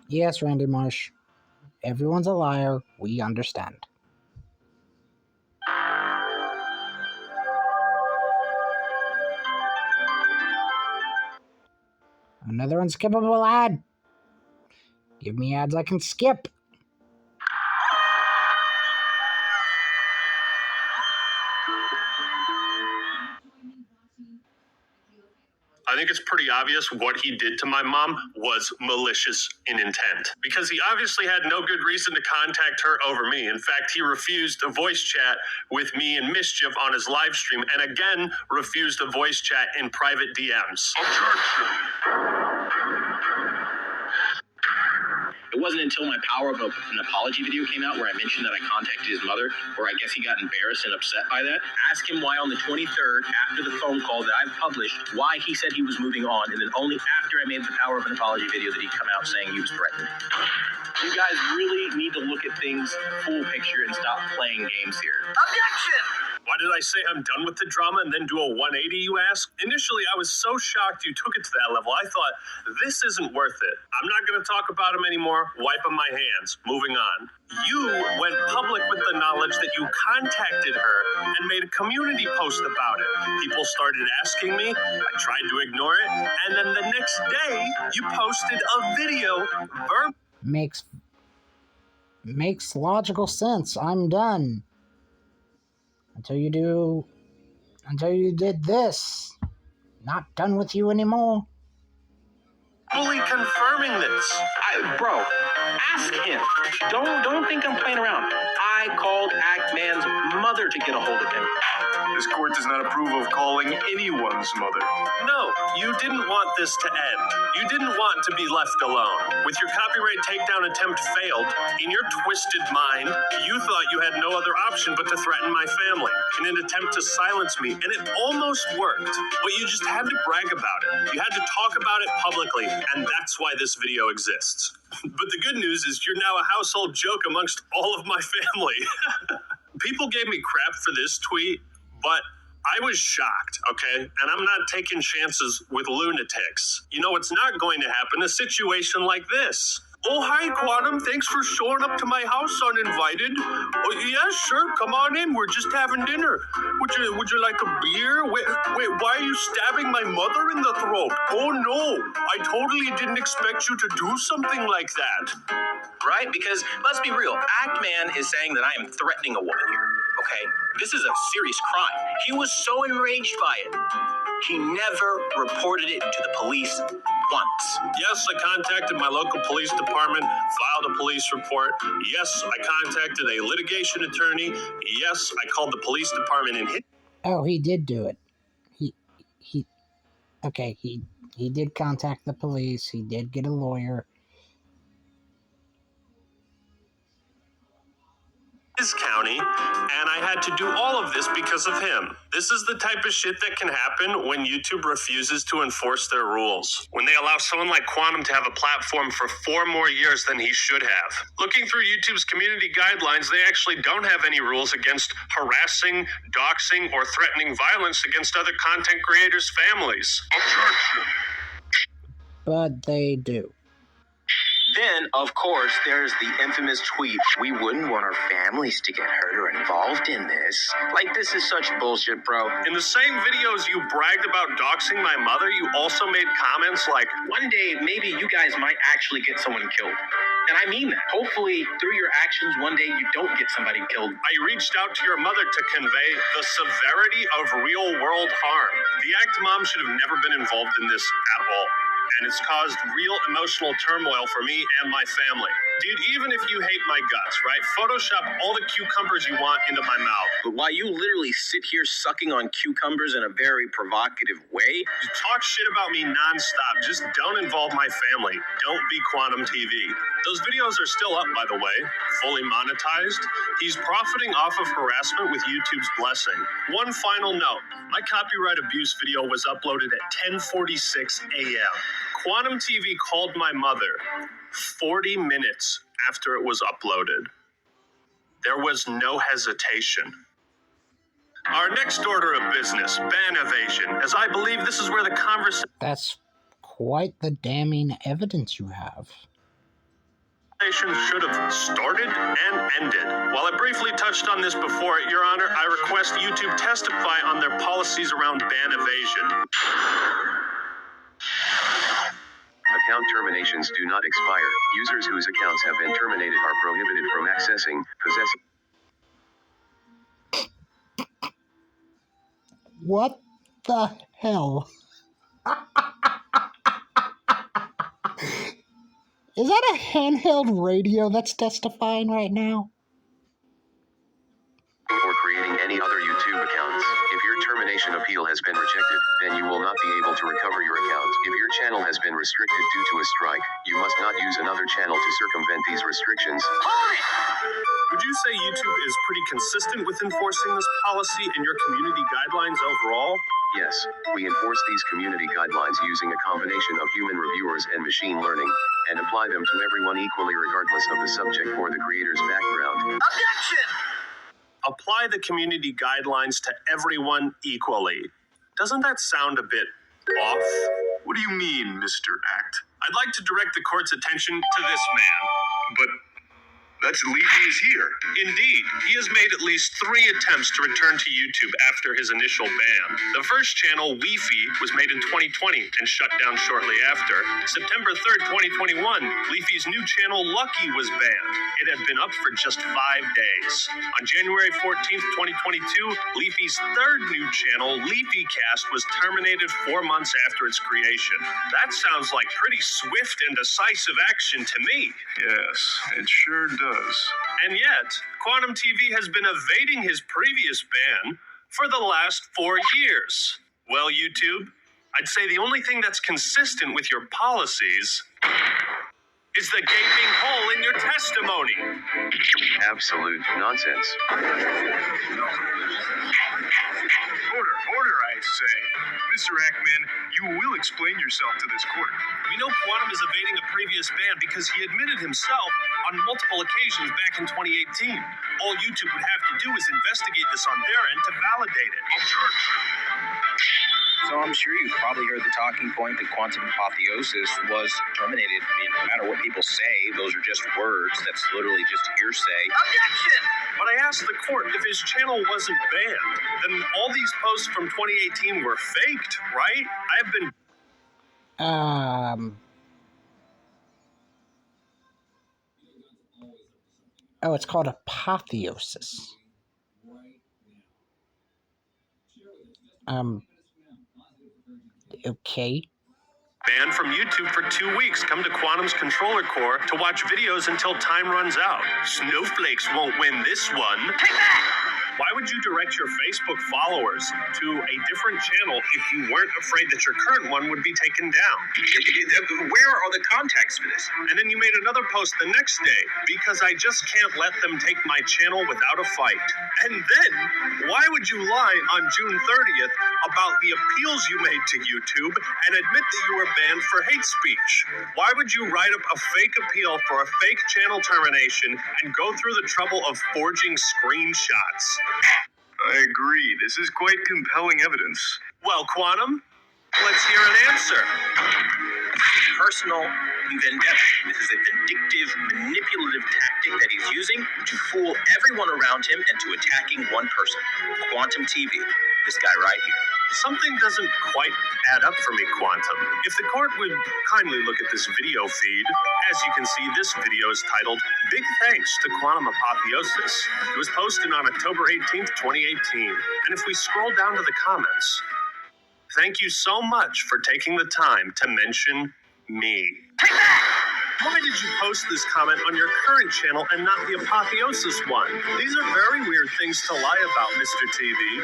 Yes, Randy Marsh. Everyone's a liar. We understand. Another unskippable ad. Give me ads I can skip. I think it's pretty obvious what he did to my mom was malicious in intent, because he obviously had no good reason to contact her over me. In fact, he refused a voice chat with me and Mischief on his live stream, and again refused a voice chat in private DMs. It wasn't until my Power of an Apology video came out where I mentioned that I contacted his mother, where I guess he got embarrassed and upset by that. Ask him why on the 23rd, after the phone call that I've published, why he said he was moving on, and then only after I made the Power of an Apology video that he'd come out saying he was threatened. You guys really need to look at things full picture and stop playing games here. Objection! Why did I say I'm done with the drama and then do a 180, you ask? Initially, I was so shocked you took it to that level. I thought, this isn't worth it. I'm not going to talk about him anymore. Wiping my hands. Moving on. You went public with the knowledge that you contacted her and made a community post about it. People started asking me. I tried to ignore it. And then the next day, you posted a video Makes logical sense. I'm done. Until you did this. Not done with you anymore. fully confirming this. Bro, ask him. Don't think I'm playing around. I called Act-Man's mother to get a hold of him. This court does not approve of calling anyone's mother. No, you didn't want this to end. You didn't want to be left alone. With your copyright takedown attempt failed, in your twisted mind, you thought you had no other option but to threaten my family in an attempt to silence me, and it almost worked. But you just had to brag about it. You had to talk about it publicly, and that's why this video exists. But the good news is you're now a household joke amongst all of my family. People gave me crap for this tweet, but I was shocked, okay? And I'm not taking chances with lunatics. You know what's not going to happen? A situation like this. Oh, hi, Quantum. Thanks for showing up to my house uninvited. Oh, yeah, sure. Come on in. We're just having dinner. Would you like a beer? Wait, why are you stabbing my mother in the throat? Oh, no. I totally didn't expect you to do something like that. Right? Because let's be real, Act-Man is saying that I am threatening a woman here, okay? This is a serious crime. He was so enraged by it, he never reported it to the police once. Yes, I contacted my local police department, filed a police report. Yes, I contacted a litigation attorney. Yes, I called the police department and hit. Oh, he did do it. He did contact the police. He did get a lawyer. His county, and I had to do all of this because of him. This is the type of shit that can happen when YouTube refuses to enforce their rules. When they allow someone like Quantum to have a platform for 4 more years than he should have. Looking through YouTube's community guidelines, they actually don't have any rules against harassing, doxing, or threatening violence against other content creators' families. But they do. Then, of course, there's the infamous tweet, "We wouldn't want our families to get hurt or involved in this." Like, this is such bullshit, bro. In the same videos you bragged about doxing my mother, you also made comments like, One day, maybe you guys might actually get someone killed. And I mean that. Hopefully, through your actions, one day you don't get somebody killed. I reached out to your mother to convey the severity of real-world harm. The Act Mom should have never been involved in this at all. And it's caused real emotional turmoil for me and my family. Dude, even if you hate my guts, right? Photoshop all the cucumbers you want into my mouth. But while you literally sit here sucking on cucumbers in a very provocative way, You talk shit about me nonstop. Just don't involve my family. Don't be Quantum TV. Those videos are still up, by the way, fully monetized. He's profiting off of harassment with YouTube's blessing. One final note. My copyright abuse video was uploaded at 10:46 a.m. Quantum TV called my mother 40 minutes after it was uploaded. There was no hesitation. Our next order of business, ban evasion, as I believe this is where the conversation That's quite the damning evidence you have. should have started and ended. While I briefly touched on this before, Your Honor, I request YouTube testify on their policies around ban evasion. Account terminations do not expire. Users whose accounts have been terminated are prohibited from accessing, possessing. What the hell? Is that a handheld radio that's testifying right now? Or creating any other YouTube accounts. If your termination appeal has been rejected, then you will not be able to recover your account. If your channel has been restricted due to a strike, you must not use another channel to circumvent these restrictions. Would you say YouTube is pretty consistent with enforcing this policy and your community guidelines overall? Yes, we enforce these community guidelines using a combination of human reviewers and machine learning, and apply them to everyone equally regardless of the subject or the creator's background. Objection! Apply the community guidelines to everyone equally. Doesn't that sound a bit off? What do you mean, Mr. Act? I'd like to direct the court's attention to this man. But that's Leafy is here. Indeed, he has made at least 3 attempts to return to YouTube after his initial ban. The first channel, Weefy, was made in 2020 and shut down shortly after. September 3rd, 2021, Leafy's new channel, Lucky, was banned. It had been up for just 5 days. On January 14th, 2022, Leafy's third new channel, LeafyCast, was terminated 4 months after its creation. That sounds like pretty swift and decisive action to me. Yes, it sure does. And yet, Quantum TV has been evading his previous ban for the last 4 years. Well, YouTube, I'd say the only thing that's consistent with your policies is the gaping hole in your testimony. Absolute nonsense. Order, I say. Mr. Ackman, you will explain yourself to this court. We know Quantum is evading a previous ban because he admitted himself on multiple occasions back in 2018. All YouTube would have to do is investigate this on their end to validate it. So I'm sure you've probably heard the talking point that Quantum Apotheosis was terminated. I mean, no matter what people say, those are just words. That's literally just hearsay. Objection! But I asked the court if his channel wasn't banned, then all these posts from 2018 were faked, right? I've been... Oh, it's called apotheosis. Okay. Banned from YouTube for 2 weeks. Come to Quantum's controller core to watch videos until time runs out. Snowflakes won't win this one. Take that! Why would you direct your Facebook followers to a different channel if you weren't afraid that your current one would be taken down? Where are the contacts for this? And then you made another post the next day, because I just can't let them take my channel without a fight. And then, why would you lie on June 30th about the appeals you made to YouTube and admit that you were banned for hate speech? Why would you write up a fake appeal for a fake channel termination and go through the trouble of forging screenshots? I agree. This is quite compelling evidence. Well, Quantum, let's hear an answer. Personal vendetta. This is a vindictive, manipulative tactic that he's using to fool everyone around him into attacking one person. Quantum TV. This guy right here. Something doesn't quite add up for me, Quantum. If the court would kindly look at this video feed, as you can see, this video is titled, Big Thanks to Quantum Apotheosis. It was posted on October 18th, 2018. And if we scroll down to the comments, thank you so much for taking the time to mention me. Take that! Why did you post this comment on your current channel and not the Apotheosis one? These are very weird things to lie about, Mr. TV.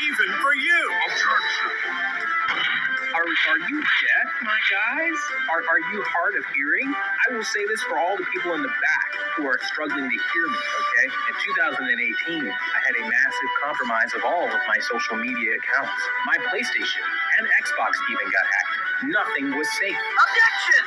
Even for you! Are you deaf, my guys? Are you hard of hearing? I will say this for all the people in the back who are struggling to hear me, okay? In 2018, I had a massive compromise of all of my social media accounts. My PlayStation and Xbox even got hacked. Nothing was safe. Objection!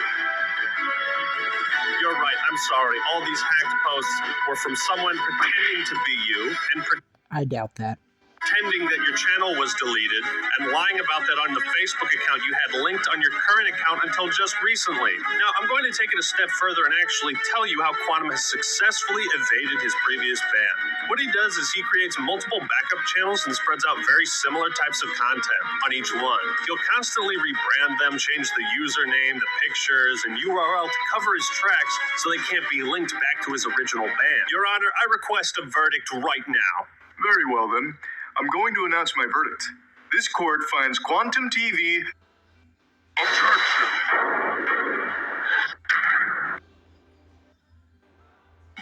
You're right, I'm sorry. All these hacked posts were from someone pretending to be you and I doubt that. pretending that your channel was deleted and lying about that on the Facebook account you had linked on your current account until just recently. Now, I'm going to take it a step further and actually tell you how Quantum has successfully evaded his previous ban. What he does is he creates multiple backup channels and spreads out very similar types of content on each one. He'll constantly rebrand them, change the username, the pictures, and URL to cover his tracks so they can't be linked back to his original ban. Your Honor, I request a verdict right now. Very well, then. I'm going to announce my verdict. This court finds Quantum TV...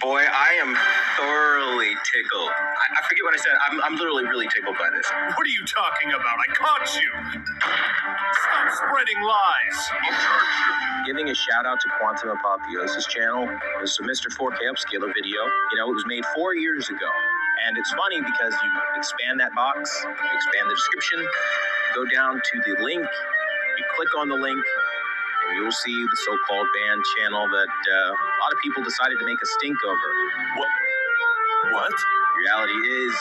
Boy, I am thoroughly tickled. I forget what I said. I'm literally really tickled by this. What are you talking about? I caught you. Stop spreading lies. Giving a shout out to Quantum Apotheosis channel. It's a Mr. 4K upscaler video. You know, it was made 4 years ago. And it's funny because you expand that box, you expand the description, go down to the link, you click on the link, and you'll see the so-called banned channel that a lot of people decided to make a stink over. What? Reality is,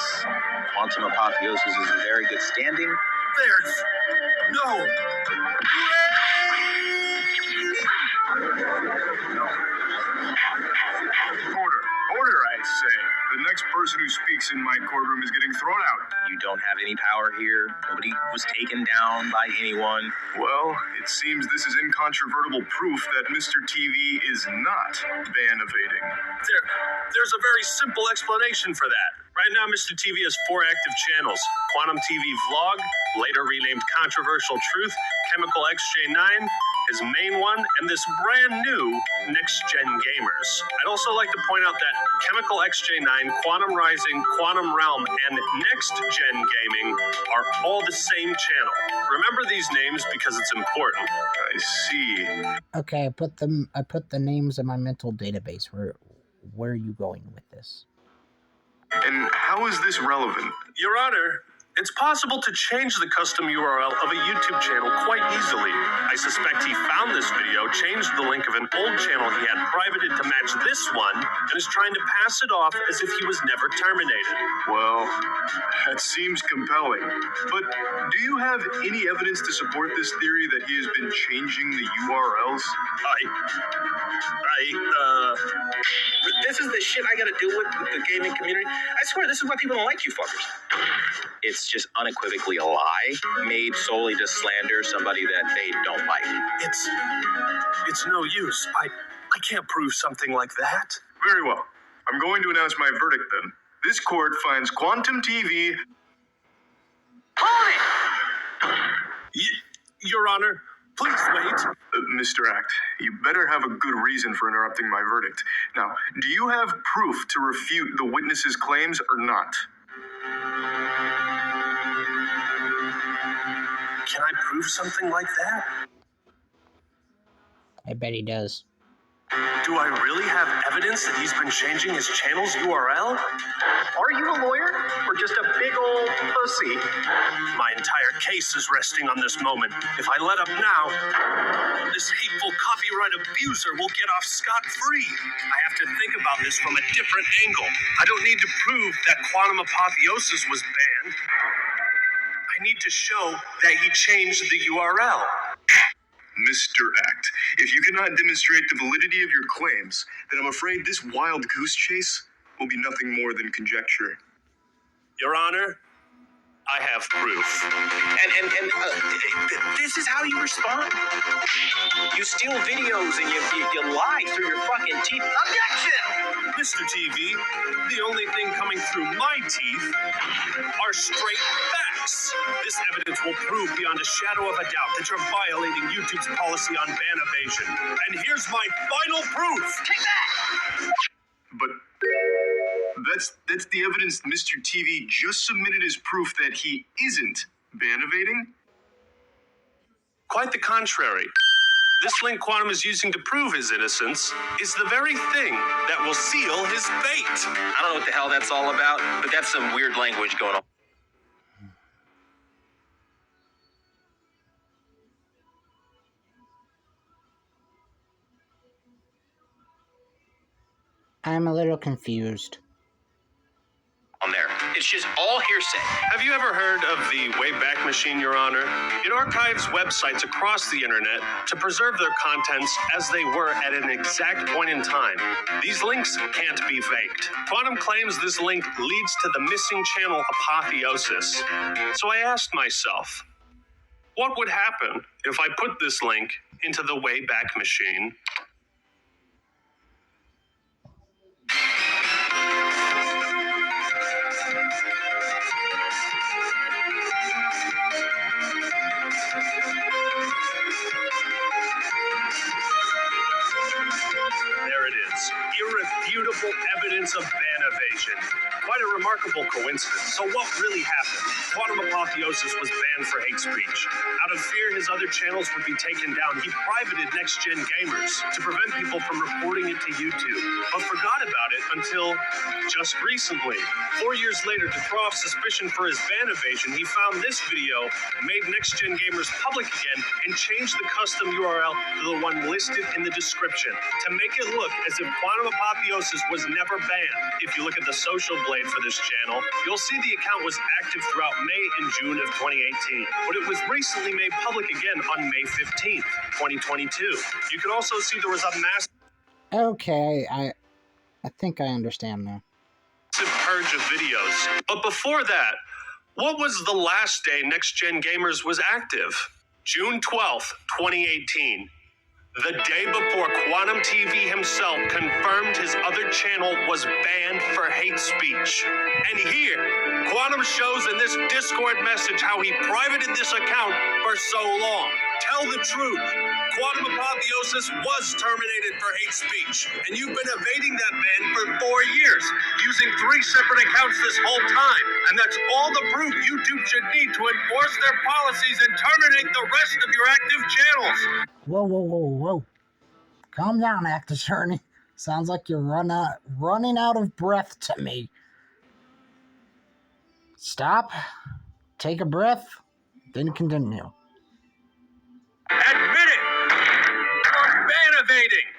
Quantum Apotheosis is in very good standing. There's no Order, I say. The next person who speaks in my courtroom is getting thrown out. You don't have any power here. Nobody was taken down by anyone. Well, it seems this is incontrovertible proof that Mr. TV is not ban evading. There's a very simple explanation for that. Right now, Mr. TV has 4 active channels. Quantum TV Vlog, later renamed Controversial Truth, Chemical XJ9, his main one, and this brand new Next Gen Gamers. I'd also like to point out that Chemical XJ9, Quantum Rising, Quantum Realm, and Next Gen Gaming are all the same channel. Remember these names because it's important. I see. Okay, I put the names in my mental database. Where are you going with this? And how is this relevant? Your Honor, it's possible to change the custom URL of a YouTube channel quite easily. I suspect he found this video, changed the link of an old channel he had privated to match this one, and is trying to pass it off as if he was never terminated. Well, that seems compelling. But do you have any evidence to support this theory that he has been changing the URLs? This is the shit I gotta deal with the gaming community. I swear, this is why people don't like you fuckers. It's just unequivocally a lie made solely to slander somebody that they don't like. It's no use. I can't prove something like that. Very well. I'm going to announce my verdict then. This court finds Quantum TV... Hold it! Your Honor, please wait. Mr. Act, you better have a good reason for interrupting my verdict. Now, do you have proof to refute the witness's claims or not? Can I prove something like that? I bet he does. Do I really have evidence that he's been changing his channel's URL? Are you a lawyer or just a big old pussy? My entire case is resting on this moment. If I let up now, this hateful copyright abuser will get off scot-free. I have to think about this from a different angle. I don't need to prove that Quantum Apotheosis was banned. I need to show that he changed the URL. Mr. Act, if you cannot demonstrate the validity of your claims, then I'm afraid this wild goose chase will be nothing more than conjecture. Your Honor, I have proof. And this is how you respond? You steal videos and you lie through your fucking teeth. Objection! Mr. TV, the only thing coming through my teeth are straight facts. This evidence will prove beyond a shadow of a doubt that you're violating YouTube's policy on ban evasion. And here's my final proof. Take that! But that's the evidence Mr. TV just submitted as proof that he isn't ban evading? Quite the contrary. This link Quantum is using to prove his innocence is the very thing that will seal his fate. I don't know what the hell that's all about, but that's some weird language going on. I'm a little confused. On there. It's just all hearsay. Have you ever heard of the Wayback Machine, Your Honor? It archives websites across the internet to preserve their contents as they were at an exact point in time. These links can't be faked. Quantum claims this link leads to the missing channel Apotheosis. So I asked myself, what would happen if I put this link into the Wayback Machine? There it is. Irrefutable evidence of ban evasion. Quite a remarkable coincidence. So what really happened? Quantum Apotheosis was banned for hate speech. Out of fear his other channels would be taken down, he privated Next Gen Gamers to prevent people from reporting it to YouTube, but forgot about it until just recently. 4 years later, to throw off suspicion for his ban evasion, he found this video, made Next Gen Gamers public again, and changed the custom URL to the one listed in the description to make it look as if Quantum Apotheosis was never banned. If you look at the social blade for this channel, you'll see the account was active throughout May and June of 2018, but it was recently made public again on May 15th, 2022. You can also see there was a massive Okay, I think I understand now. purge of videos. But before that, what was the last day Next Gen Gamers was active? June 12th, 2018. The day before Quantum TV himself confirmed his other channel was banned for hate speech. And here, Quantum shows in this Discord message how he privated this account for so long. Tell the truth. Quantum Apotheosis was terminated for hate speech, and you've been evading that ban for 4 years, using 3 separate accounts this whole time. And that's all the proof YouTube should need to enforce their policies and terminate the rest of your active channels. Whoa. Calm down, Act Attorney. Sounds like you're running out of breath to me. Stop, take a breath, then continue. Admit it! You're ban evading!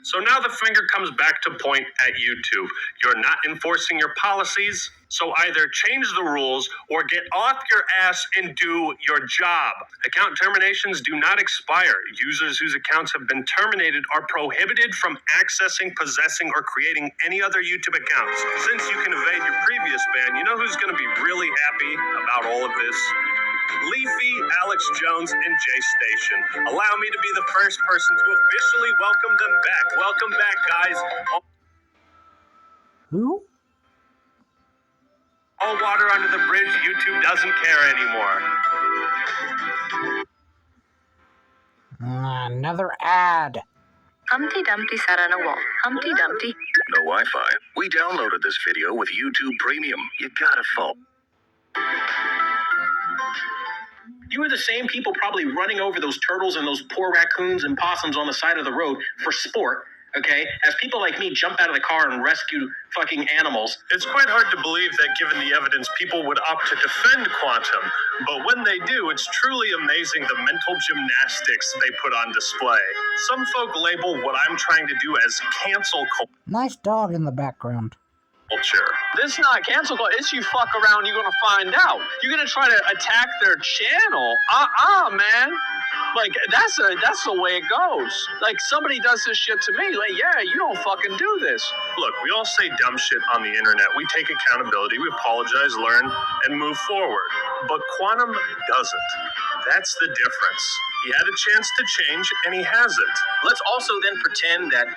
So now the finger comes back to point at YouTube. You're not enforcing your policies, so either change the rules or get off your ass and do your job. Account terminations do not expire. Users whose accounts have been terminated are prohibited from accessing, possessing, or creating any other YouTube accounts. Since you can evade your previous ban, you know who's going to be really happy about all of this? Leafy, Alex Jones, and Jay Station. Allow me to be the first person to officially welcome them back. Welcome back, guys. Who? All water under the bridge, YouTube doesn't care anymore. Another ad. Humpty Dumpty sat on a wall. Humpty Dumpty. No Wi-Fi. We downloaded this video with YouTube Premium. You gotta phone. You are the same people probably running over those turtles and those poor raccoons and possums on the side of the road for sport, okay? As people like me jump out of the car and rescue fucking animals. It's quite hard to believe that given the evidence, people would opt to defend Quantum. But when they do, it's truly amazing the mental gymnastics they put on display. Some folk label what I'm trying to do as cancel culture. Nice dog in the background. This is not cancel culture. It's you fuck around, you're gonna find out. You're gonna try to attack their channel. Man. Like, that's the way it goes. Like, somebody does this shit to me, like, yeah, you don't fucking do this. Look, we all say dumb shit on the internet. We take accountability, we apologize, learn, and move forward. But Quantum doesn't. That's the difference. He had a chance to change, and he hasn't. Let's also then pretend that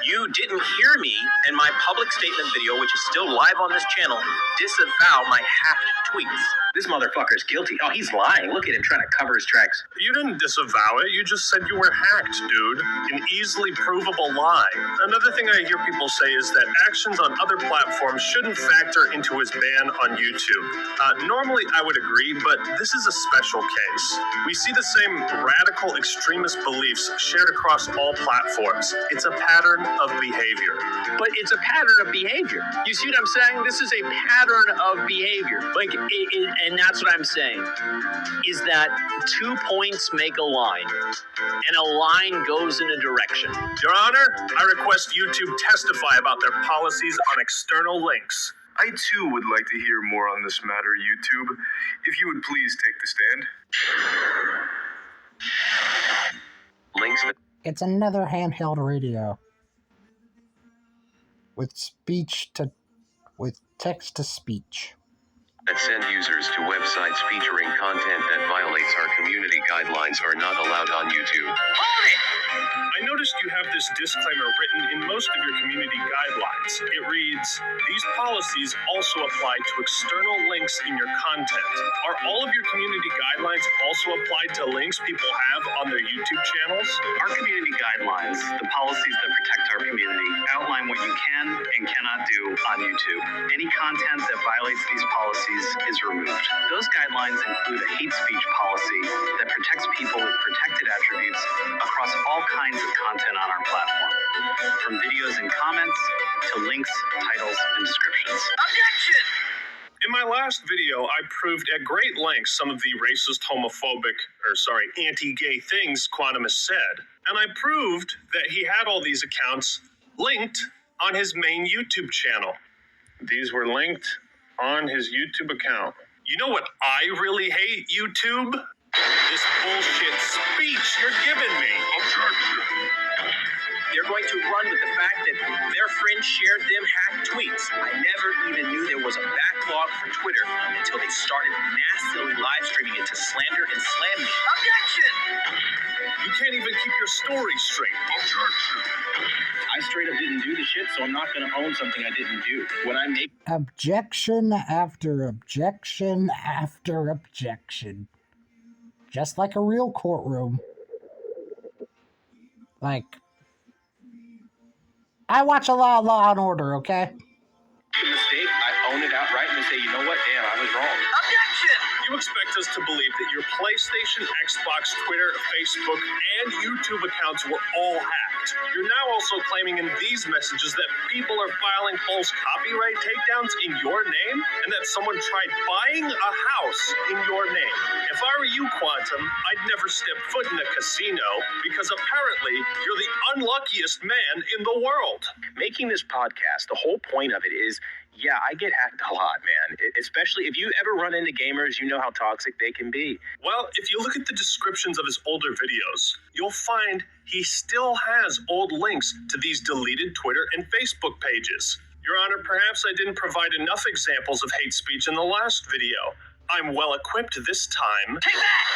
you didn't hear me in my public statement video, which is still live on this channel, disavow my hacked tweets. This motherfucker's guilty. Oh, he's lying. Look at him trying to cover his tracks. You didn't disavow it. You just said you were hacked, dude. An easily provable lie. Another thing I hear people say is that actions on other platforms shouldn't factor into his ban on YouTube. Normally, I would agree, but this is a special case. We see the same radical extremist beliefs shared across all platforms. It's a pattern of behavior. But it's a pattern of behavior. You see what I'm saying? This is a pattern of behavior. Like, and that's what I'm saying, is that 2 points make a line, and a line goes in a direction. Your Honor, I request YouTube testify about their policies on external links. I too would like to hear more on this matter, YouTube. If you would please take the stand. Links that It's another handheld radio with text to speech. send users to websites featuring content that violates our community guidelines are not allowed on YouTube. Hold it! I noticed you have this disclaimer written in most of your community guidelines. It reads, "These policies also apply to external links in your content." Are all of your community guidelines also applied to links people have on their YouTube channels? Our community guidelines, the policies that protect our community, outline what you can and cannot do on YouTube. Any content that violates these policies is removed. Those guidelines include a hate speech policy that protects people with protected attributes across all kinds of content on our platform, from videos and comments to links, titles, and descriptions. Objection! In my last video, I proved at great length some of the racist, anti-gay things Quantum has said. And I proved that he had all these accounts linked on his main YouTube channel. These were linked on his YouTube account. You know what I really hate, YouTube? This bullshit speech you're giving me. They're going to run with the fact that their friends shared them hacked tweets. I never even knew there was a backlog for Twitter until they started massively live streaming it to slander and slam me. Objection! You can't even keep your story straight. I straight up didn't do the shit, so I'm not going to own something I didn't do. When I make Objection after objection after objection. Just like a real courtroom. Like, I watch a lot of Law and Order, okay? a mistake, I own it outright and say, you know what, damn, I was wrong. Objection! You expect us to believe that your PlayStation, Xbox, Twitter, Facebook, and YouTube accounts were all hacked. You're now also claiming in these messages that people are filing false copyright takedowns in your name, and that someone tried buying a house in your name. If I were you, Quantum, I'd never step foot in a casino, because apparently you're the unluckiest man in the world. Making this podcast, the whole point of it is, yeah, I get hacked a lot, man. Especially if you ever run into gamers, you know how toxic they can be. Well, if you look at the descriptions of his older videos, you'll find he still has old links to these deleted Twitter and Facebook pages. Your Honor, perhaps I didn't provide enough examples of hate speech in the last video. I'm well equipped this time. Take that!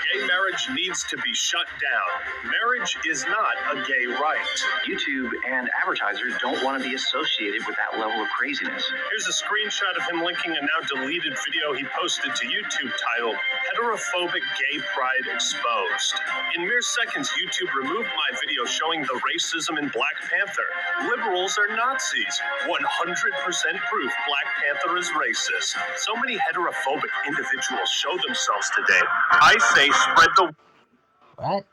Gay marriage needs to be shut down. Marriage is not a gay right. YouTube and advertisers don't want to be associated with that level of craziness. Here's a screenshot of him linking a now deleted video he posted to YouTube titled, "Heterophobic Gay Pride Exposed." In mere seconds, YouTube removed my video showing the racism in Black Panther. Liberals are Nazis. 100% proof Black Panther is racist. So many heterophobic individuals show themselves today. I say spread the... What?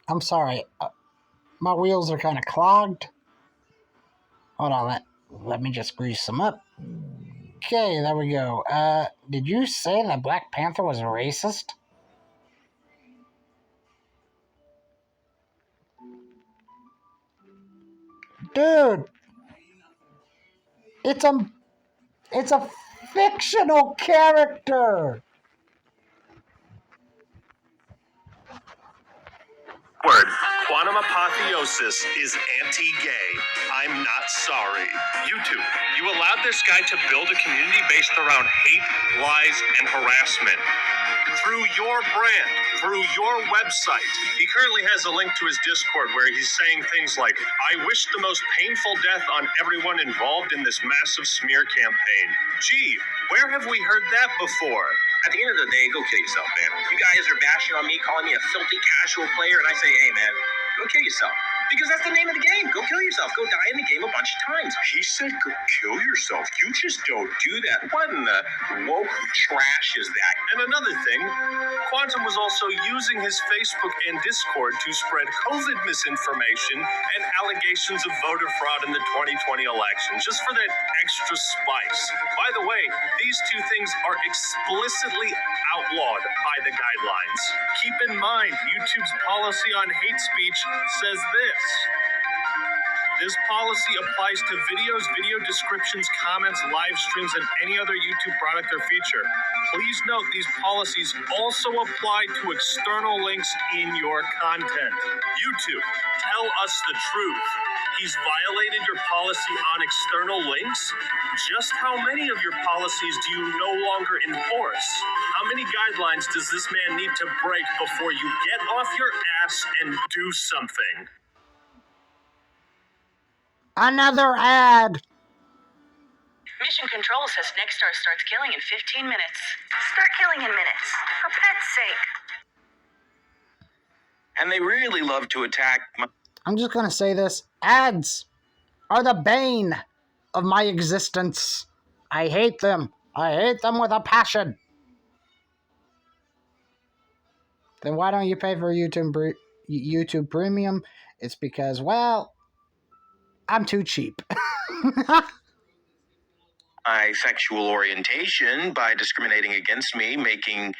I'm sorry. My wheels are kind of clogged. Hold on, let me just grease them up. Okay, there we go. Did you say that Black Panther was racist? Dude! It's a fictional character! Word. Quantum Apotheosis is anti-gay. I'm not sorry. YouTube, you allowed this guy to build a community based around hate, lies, and harassment. Through your brand, through your website. He currently has a link to his Discord where he's saying things like, "I wish the most painful death on everyone involved in this massive smear campaign." Gee, where have we heard that before? At the end of the day, go kill yourself, man. You guys are bashing on me, calling me a filthy casual player, and I say, hey, man, go kill yourself. Because that's the name of the game. Go kill yourself. Go die in the game a bunch of times. He said go kill yourself. You just don't do that. What in the woke trash is that? And another thing, Quantum was also using his Facebook and Discord to spread COVID misinformation and allegations of voter fraud in the 2020 election, just for that extra spice. By the way, these two things are explicitly outlawed by the guidelines. Keep in mind, YouTube's policy on hate speech says this. This policy applies to videos, video descriptions, comments, live streams, and any other YouTube product or feature. Please note these policies also apply to external links in your content. YouTube, tell us the truth. He's violated your policy on external links? Just how many of your policies do you no longer enforce? How many guidelines does this man need to break before you get off your ass and do something? Another ad. Mission Control says Nexstar starts killing in 15 minutes. Start killing in minutes, for pet's sake. And they really love to attack my... I'm just gonna say this. Ads are the bane of my existence. I hate them. I hate them with a passion. Then why don't you pay for YouTube Premium? It's because, well, I'm too cheap. my sexual orientation by discriminating against me, making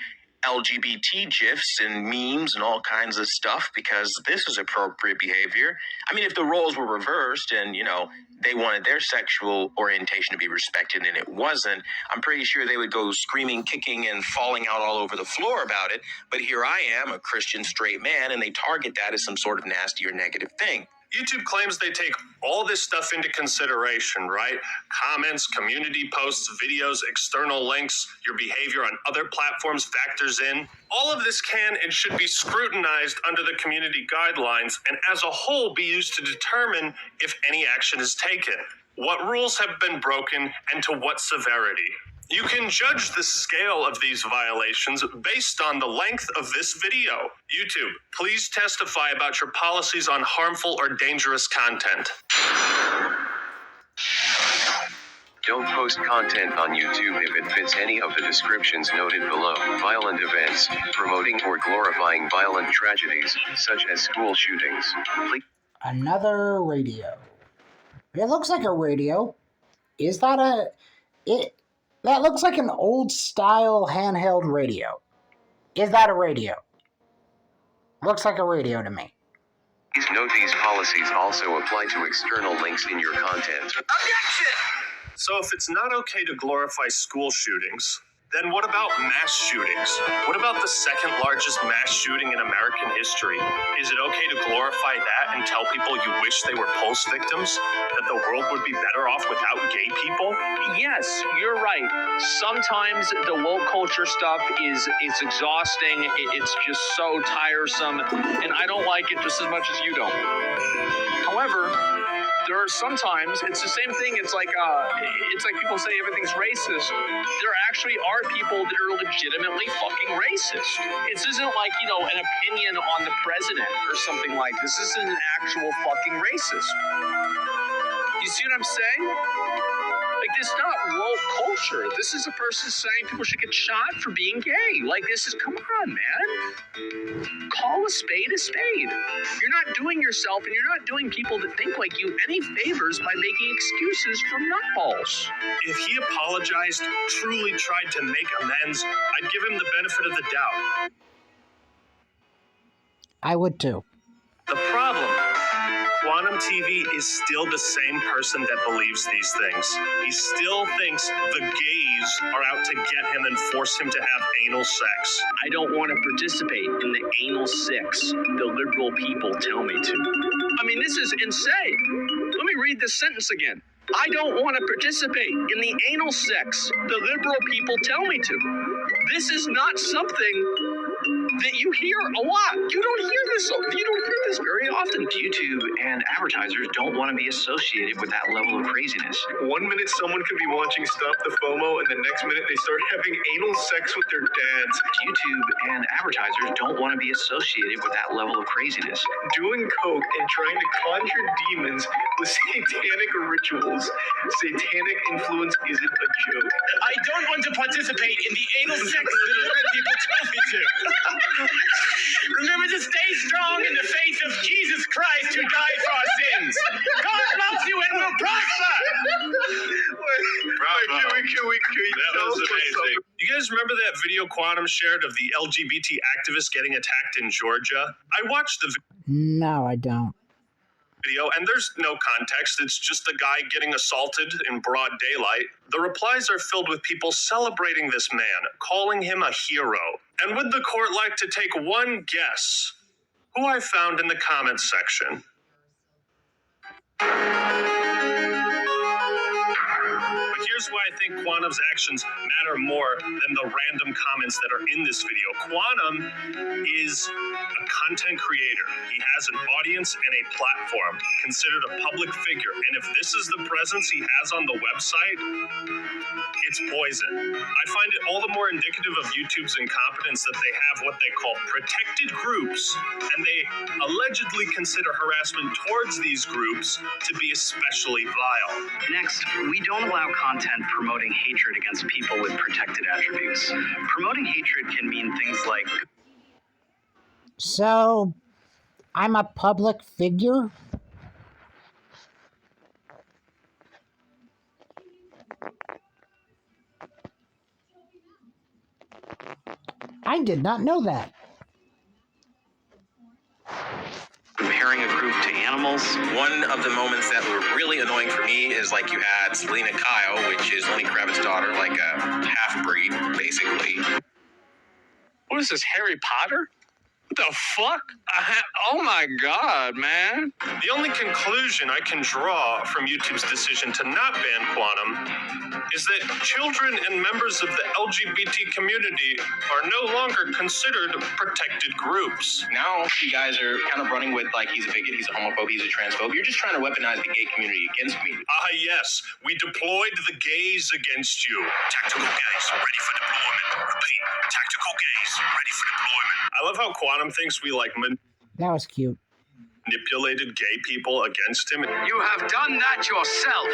LGBT GIFs and memes and all kinds of stuff because this is appropriate behavior. I mean, if the roles were reversed and, you know, they wanted their sexual orientation to be respected and it wasn't, I'm pretty sure they would go screaming, kicking, and falling out all over the floor about it. But here I am, a Christian straight man, and they target that as some sort of nasty or negative thing. YouTube claims they take all this stuff into consideration, right? Comments, community posts, videos, external links, your behavior on other platforms factors in. All of this can and should be scrutinized under the community guidelines and as a whole be used to determine if any action is taken, what rules have been broken, and to what severity. You can judge the scale of these violations based on the length of this video. YouTube, please testify about your policies on harmful or dangerous content. Don't post content on YouTube if it fits any of the descriptions noted below. Violent events, promoting or glorifying violent tragedies, such as school shootings. Another radio. It looks like a radio. Is that a... That looks like an old-style handheld radio. Is that a radio? Looks like a radio to me. Please note these policies also apply to external links in your content. Objection! So if it's not okay to glorify school shootings, then what about mass shootings? What about the second largest mass shooting in American history? Is it okay to glorify that and tell people you wish they were post victims? That the world would be better off without gay people? Yes, you're right. Sometimes the woke culture stuff is exhausting. It's just so tiresome, and I don't like it just as much as you don't. However, there are sometimes it's the same thing. It's like people say everything's racist. There actually are people that are legitimately fucking racist. This isn't like, you know, an opinion on the president or something like this. This is an actual fucking racist. You see what I'm saying? Like, this is not woke culture. This is a person saying people should get shot for being gay. Like, this is, come on, man. Call a spade a spade. You're not doing yourself and you're not doing people that think like you any favors by making excuses for nutballs. If he apologized, truly tried to make amends, I'd give him the benefit of the doubt. I would too. The problem, Quantum TV is still the same person that believes these things. He still thinks the gays are out to get him and force him to have anal sex. I don't want to participate in the anal sex the liberal people tell me to. I mean, this is insane. Let me read this sentence again. I don't want to participate in the anal sex the liberal people tell me to. This is not something that you hear a lot. You don't hear this very often. YouTube and advertisers don't want to be associated with that level of craziness. 1 minute someone could be watching Stop the FOMO, and the next minute they start having anal sex with their dads. YouTube and advertisers don't want to be associated with that level of craziness. Doing coke and trying to conjure demons with satanic rituals. Satanic influence isn't a joke. I don't want to participate in the anal sex that liberal people tell me to. Remember to stay strong in the face of Jesus Christ who died for our sins. God loves you and will prosper. That was amazing. You guys remember that video Quantum shared of the LGBT activists getting attacked in Georgia? I watched the No, I don't. video, and there's no context. It's just a guy getting assaulted in broad daylight. The replies are filled with people celebrating this man, calling him a hero. And would the court like to take one guess who I found in the comments section? But here's why I think Quantum's actions matter more than the random comments that are in this video. Quantum is a content creator. He has an audience and a platform, considered a public figure. And if this is the presence he has on the website, it's poison. I find it all the more indicative of YouTube's incompetence that they have what they call protected groups, and they allegedly consider harassment towards these groups to be especially vile. Next, we don't allow content promoting hatred against people with protected attributes. Promoting hatred can mean things like... So, I'm a public figure? I did not know that. comparing a group to animals. One of the moments that were really annoying for me is like you had Selena Kyle, which is Lenny Kravitz's daughter, like a half-breed, basically. What is this, Harry Potter? What the fuck? Oh my god, man. The only conclusion I can draw from YouTube's decision to not ban Quantum is that children and members of the LGBT community are no longer considered protected groups. Now you guys are kind of running with like he's a bigot, he's a homophobe, he's a transphobe. You're just trying to weaponize the gay community against me. Ah, yes, we deployed the gays against you. Tactical gays, ready for deployment. Repeat, tactical gays, ready for deployment. I love how Quantum thinks we like that was cute. Manipulated gay people against him. You have done that yourself.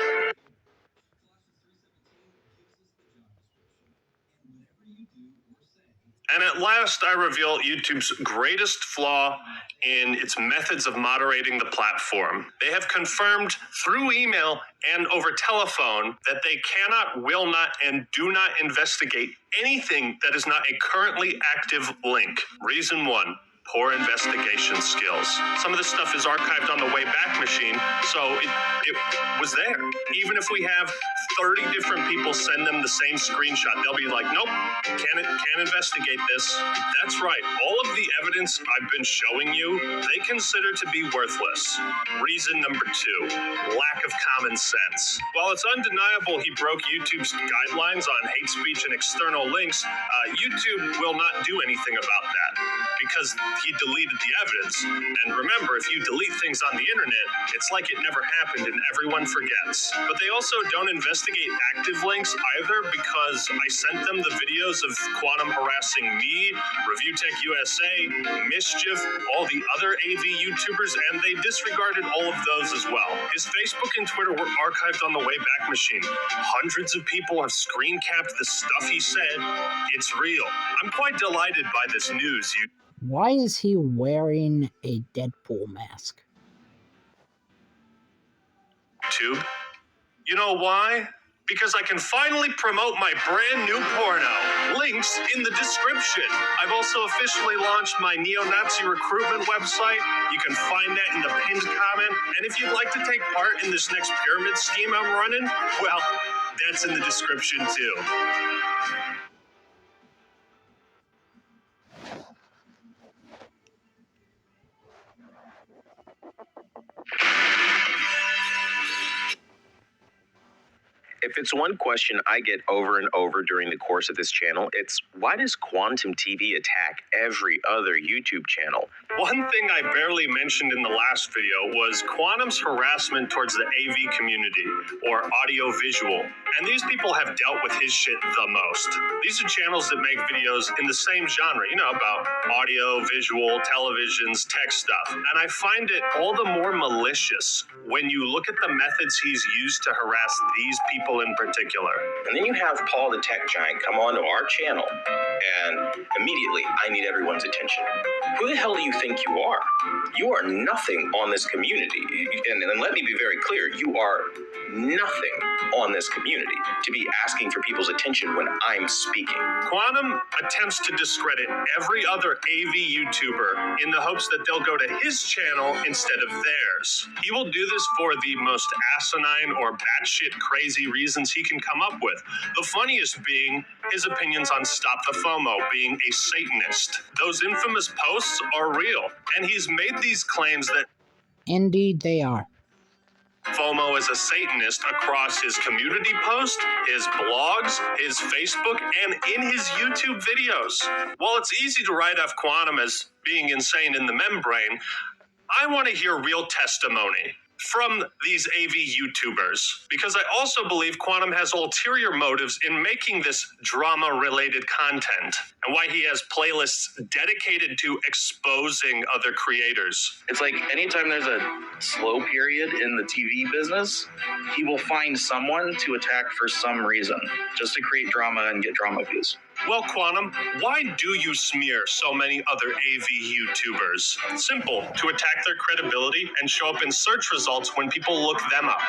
And at last, I reveal YouTube's greatest flaw in its methods of moderating the platform. They have confirmed through email and over telephone that they cannot, will not, and do not investigate anything that is not a currently active link. Reason 1. Poor investigation skills. Some of this stuff is archived on the Wayback Machine, so it was there. Even if we have 30 different people send them the same screenshot, they'll be like, nope, can't investigate this. That's right. All of the evidence I've been showing you, they consider to be worthless. Reason number 2, lack of common sense. While it's undeniable he broke YouTube's guidelines on hate speech and external links, YouTube will not do anything about that because he deleted the evidence. And remember, if you delete things on the internet, it's like it never happened and everyone forgets. But they also don't investigate active links either because I sent them the videos of Quantum harassing me, Review Tech USA, Mischief, all the other AV YouTubers, and they disregarded all of those as well. His Facebook and Twitter were archived on the Wayback Machine. Hundreds of people have screen capped the stuff he said. It's real. I'm quite delighted by this news. Why is he wearing a Deadpool mask? YouTube. You know why? Because I can finally promote my brand new porno. Links in the description. I've also officially launched my neo-Nazi recruitment website. You can find that in the pinned comment. And if you'd like to take part in this next pyramid scheme I'm running, well, that's in the description too. If it's one question I get over and over during the course of this channel, it's why does Quantum TV attack every other YouTube channel? One thing I barely mentioned in the last video was Quantum's harassment towards the AV community, or audio-visual. And these people have dealt with his shit the most. These are channels that make videos in the same genre, you know, about audio, visual, televisions, tech stuff. And I find it all the more malicious when you look at the methods he's used to harass these people in particular. And then you have Paul the Tech Giant come onto our channel, and immediately I need everyone's attention. Who the hell do you think you are? You are nothing on this community. And let me be very clear, you are nothing on this community to be asking for people's attention when I'm speaking. Quantum attempts to discredit every other AV YouTuber in the hopes that they'll go to his channel instead of theirs. He will do this for the most asinine or batshit crazy reasons he can come up with. The funniest being his opinions on Stop the FOMO, being a Satanist. Those infamous posts are real, and he's made these claims that Indeed they are. FOMO is a Satanist across his community posts, his blogs, his Facebook, and in his YouTube videos. While it's easy to write off Quantum as being insane in the membrane, I want to hear real testimony from these AV YouTubers, because I also believe Quantum has ulterior motives in making this drama-related content, and why he has playlists dedicated to exposing other creators. It's like anytime there's a slow period in the TV business, he will find someone to attack for some reason, just to create drama and get drama views. Well, Quantum, why do you smear so many other AV YouTubers? Simple, to attack their credibility and show up in search results when people look them up.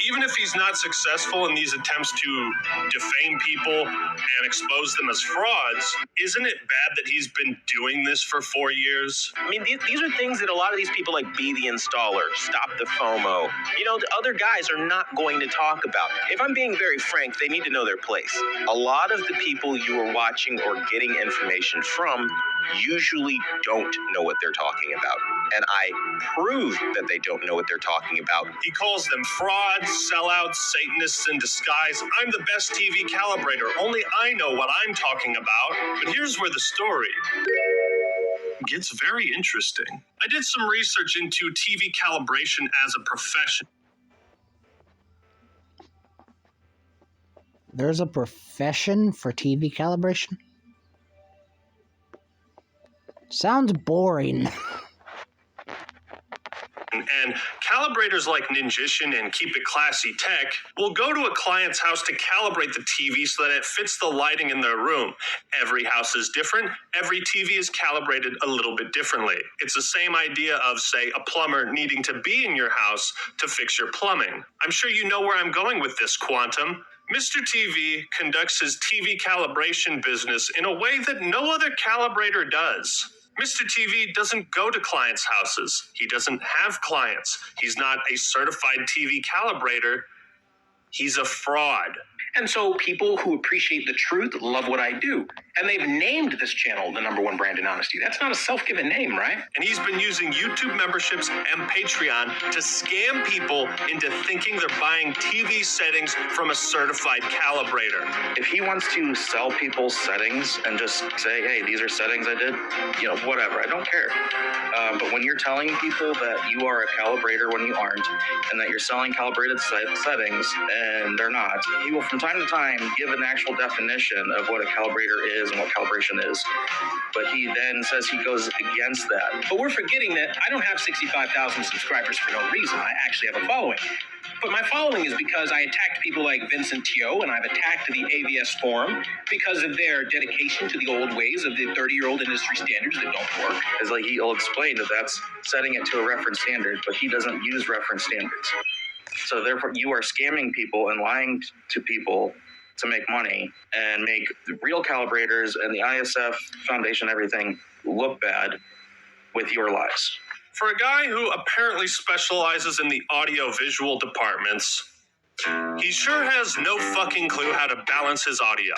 Even if he's not successful in these attempts to defame people and expose them as frauds, isn't it bad that he's been doing this for 4 years? I mean, these are things that a lot of these people like Be the Installer, Stop the FOMO, the other guys are not going to talk about. If I'm being very frank, they need to know their place. A lot of the people you are watching or getting information from usually don't know what they're talking about. And I prove that they don't know what they're talking about. He calls them frauds, sellouts, Satanists in disguise. I'm the best TV calibrator. Only I know what I'm talking about. But here's where the story gets very interesting. I did some research into TV calibration as a profession. There's a profession for TV calibration? Sounds boring. And calibrators like Ninjician and Keep It Classy Tech will go to a client's house to calibrate the TV so that it fits the lighting in their room. Every house is different. Every TV is calibrated a little bit differently. It's the same idea of, say, a plumber needing to be in your house to fix your plumbing. I'm sure you know where I'm going with this, Quantum. Mr. TV conducts his TV calibration business in a way that no other calibrator does. Mr. TV doesn't go to clients' houses. He doesn't have clients. He's not a certified TV calibrator. He's a fraud. And so people who appreciate the truth love what I do. And they've named this channel the #1 brand in honesty. That's not a self-given name, right? And he's been using YouTube memberships and Patreon to scam people into thinking they're buying TV settings from a certified calibrator. If he wants to sell people settings and just say, hey, these are settings I did, whatever, I don't care. But when you're telling people that you are a calibrator when you aren't, and that you're selling calibrated settings and they're not, he will from time to time give an actual definition of what a calibrator is and what calibration is. But he then says he goes against that. But we're forgetting that I don't have 65,000 subscribers for no reason. I actually have a following. But my following is because I attacked people like Vincent Teo, and I've attacked the AVS forum because of their dedication to the old ways of the 30-year-old industry standards that don't work. It's like he'll explain that that's setting it to a reference standard, but he doesn't use reference standards. So therefore, you are scamming people and lying to people to make money and make the real calibrators and the ISF Foundation, everything, look bad with your lies. For a guy who apparently specializes in the audio-visual departments, he sure has no fucking clue how to balance his audio.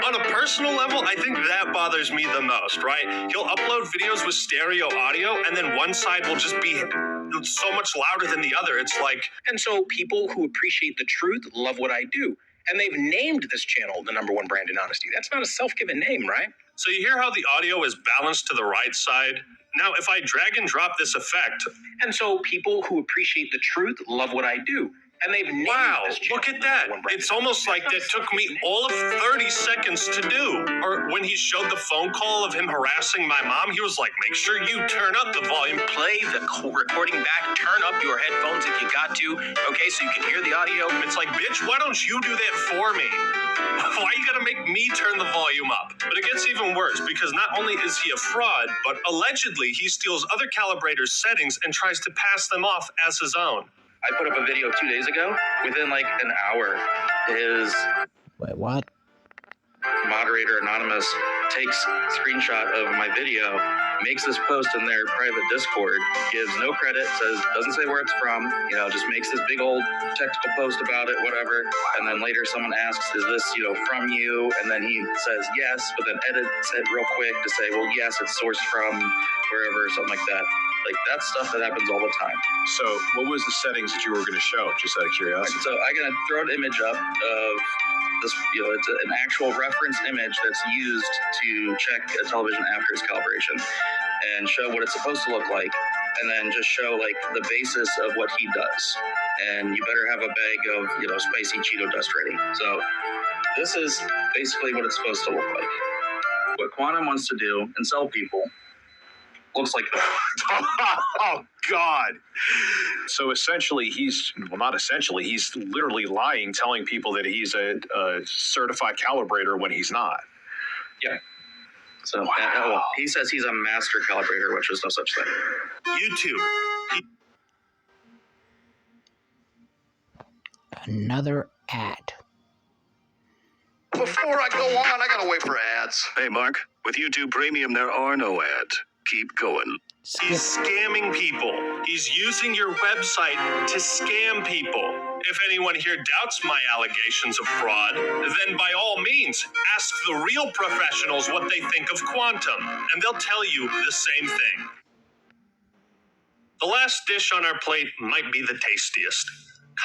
On a personal level, I think that bothers me the most, right? He'll upload videos with stereo audio, and then one side will just be so much louder than the other. It's like... And so people who appreciate the truth love what I do. And they've named this channel the #1 brand in honesty. That's not a self-given name, right? So you hear how the audio is balanced to the right side? Now, if I drag and drop this effect... And so people who appreciate the truth love what I do. And they've named this channel. Look at that. It's almost like that took me all of 30 seconds to do. Or when he showed the phone call of him harassing my mom, he was like, make sure you turn up the volume. Play the recording back, turn up your headphones if you got to, okay, so you can hear the audio. It's like, bitch, why don't you do that for me? Why you gotta make me turn the volume up? But it gets even worse, because not only is he a fraud, but allegedly he steals other calibrators' settings and tries to pass them off as his own. I put up a video 2 days ago. Within like an hour, his Wait, what? moderator anonymous takes a screenshot of my video, makes this post in their private Discord, gives no credit, doesn't say where it's from, just makes this big old technical post about it, whatever. And then later someone asks, is this, from you? And then he says yes, but then edits it real quick to say, well, yes, it's sourced from wherever, something like that. Like, that's stuff that happens all the time. So what was the settings that you were going to show, just out of curiosity? So I'm going to throw an image up of this, it's an actual reference image that's used to check a television after its calibration and show what it's supposed to look like, and then just show like the basis of what he does. And you better have a bag of, spicy Cheeto dust ready. So this is basically what it's supposed to look like. What Quantum wants to do and sell people looks like that. Oh, God. So essentially, he's literally lying, telling people that he's a certified calibrator when he's not. Yeah. So he says he's a master calibrator, which is no such thing. YouTube. Another ad. Before I go on, I gotta wait for ads. Hey, Mark, with YouTube Premium, there are no ads. Keep going. He's scamming people. He's using your website to scam people. If anyone here doubts my allegations of fraud, then by all means, ask the real professionals what they think of Quantum, and they'll tell you the same thing. The last dish on our plate might be the tastiest.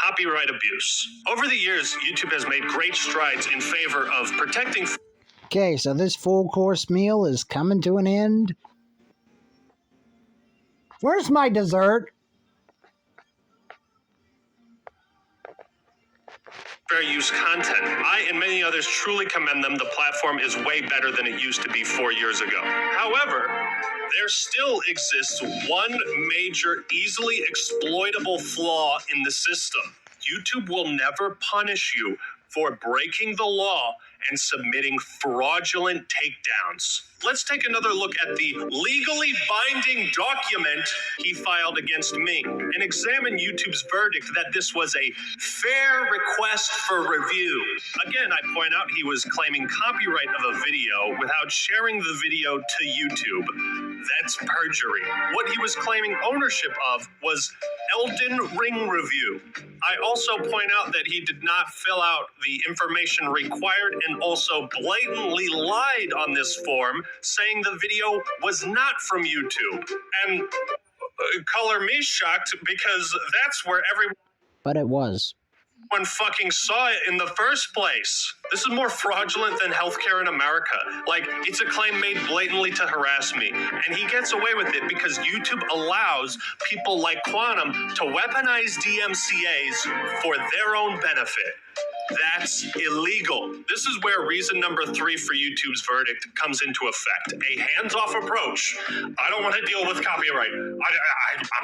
Copyright abuse. Over the years, YouTube has made great strides in favor of protecting... Okay, so this full course meal is coming to an end. Where's my dessert? Fair use content. I and many others truly commend them. The platform is way better than it used to be 4 years ago. However, there still exists one major, easily exploitable flaw in the system. YouTube will never punish you for breaking the law and submitting fraudulent takedowns. Let's take another look at the legally binding document he filed against me and examine YouTube's verdict that this was a fair request for review. Again, I point out he was claiming copyright of a video without sharing the video to YouTube. That's perjury. What he was claiming ownership of was Elden Ring review. I also point out that he did not fill out the information required and also blatantly lied on this form, saying the video was not from YouTube. And color me shocked, because that's where everyone But it was. fucking saw it in the first place. This is more fraudulent than healthcare in America. Like, it's a claim made blatantly to harass me. And he gets away with it because YouTube allows people like Quantum to weaponize DMCAs for their own benefit. That's illegal. This is where reason number 3 for YouTube's verdict comes into effect. A hands-off approach. I don't want to deal with copyright. I'm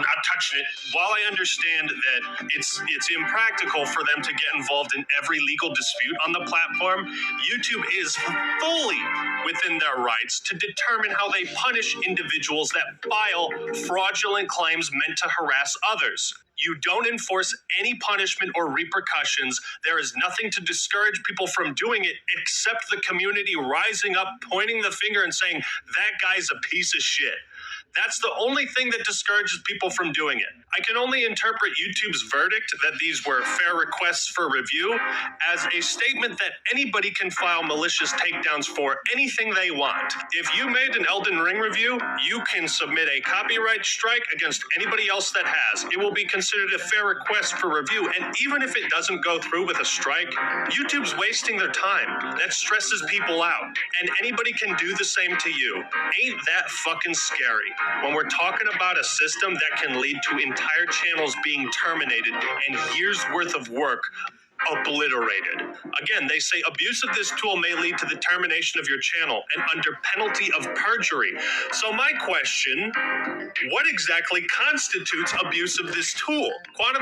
not touching it. While I understand that it's impractical for them to get involved in every legal dispute on the platform, YouTube is fully within their rights to determine how they punish individuals that file fraudulent claims meant to harass others. You don't enforce any punishment or repercussions. There is nothing to discourage people from doing it except the community rising up, pointing the finger and saying, that guy's a piece of shit. That's the only thing that discourages people from doing it. I can only interpret YouTube's verdict that these were fair requests for review as a statement that anybody can file malicious takedowns for anything they want. If you made an Elden Ring review, you can submit a copyright strike against anybody else that has. It will be considered a fair request for review, and even if it doesn't go through with a strike, YouTube's wasting their time. That stresses people out, and anybody can do the same to you. Ain't that fucking scary? When we're talking about a system that can lead to entire channels being terminated and years worth of work obliterated. Again, they say abuse of this tool may lead to the termination of your channel and under penalty of perjury. So my question, what exactly constitutes abuse of this tool? Quantum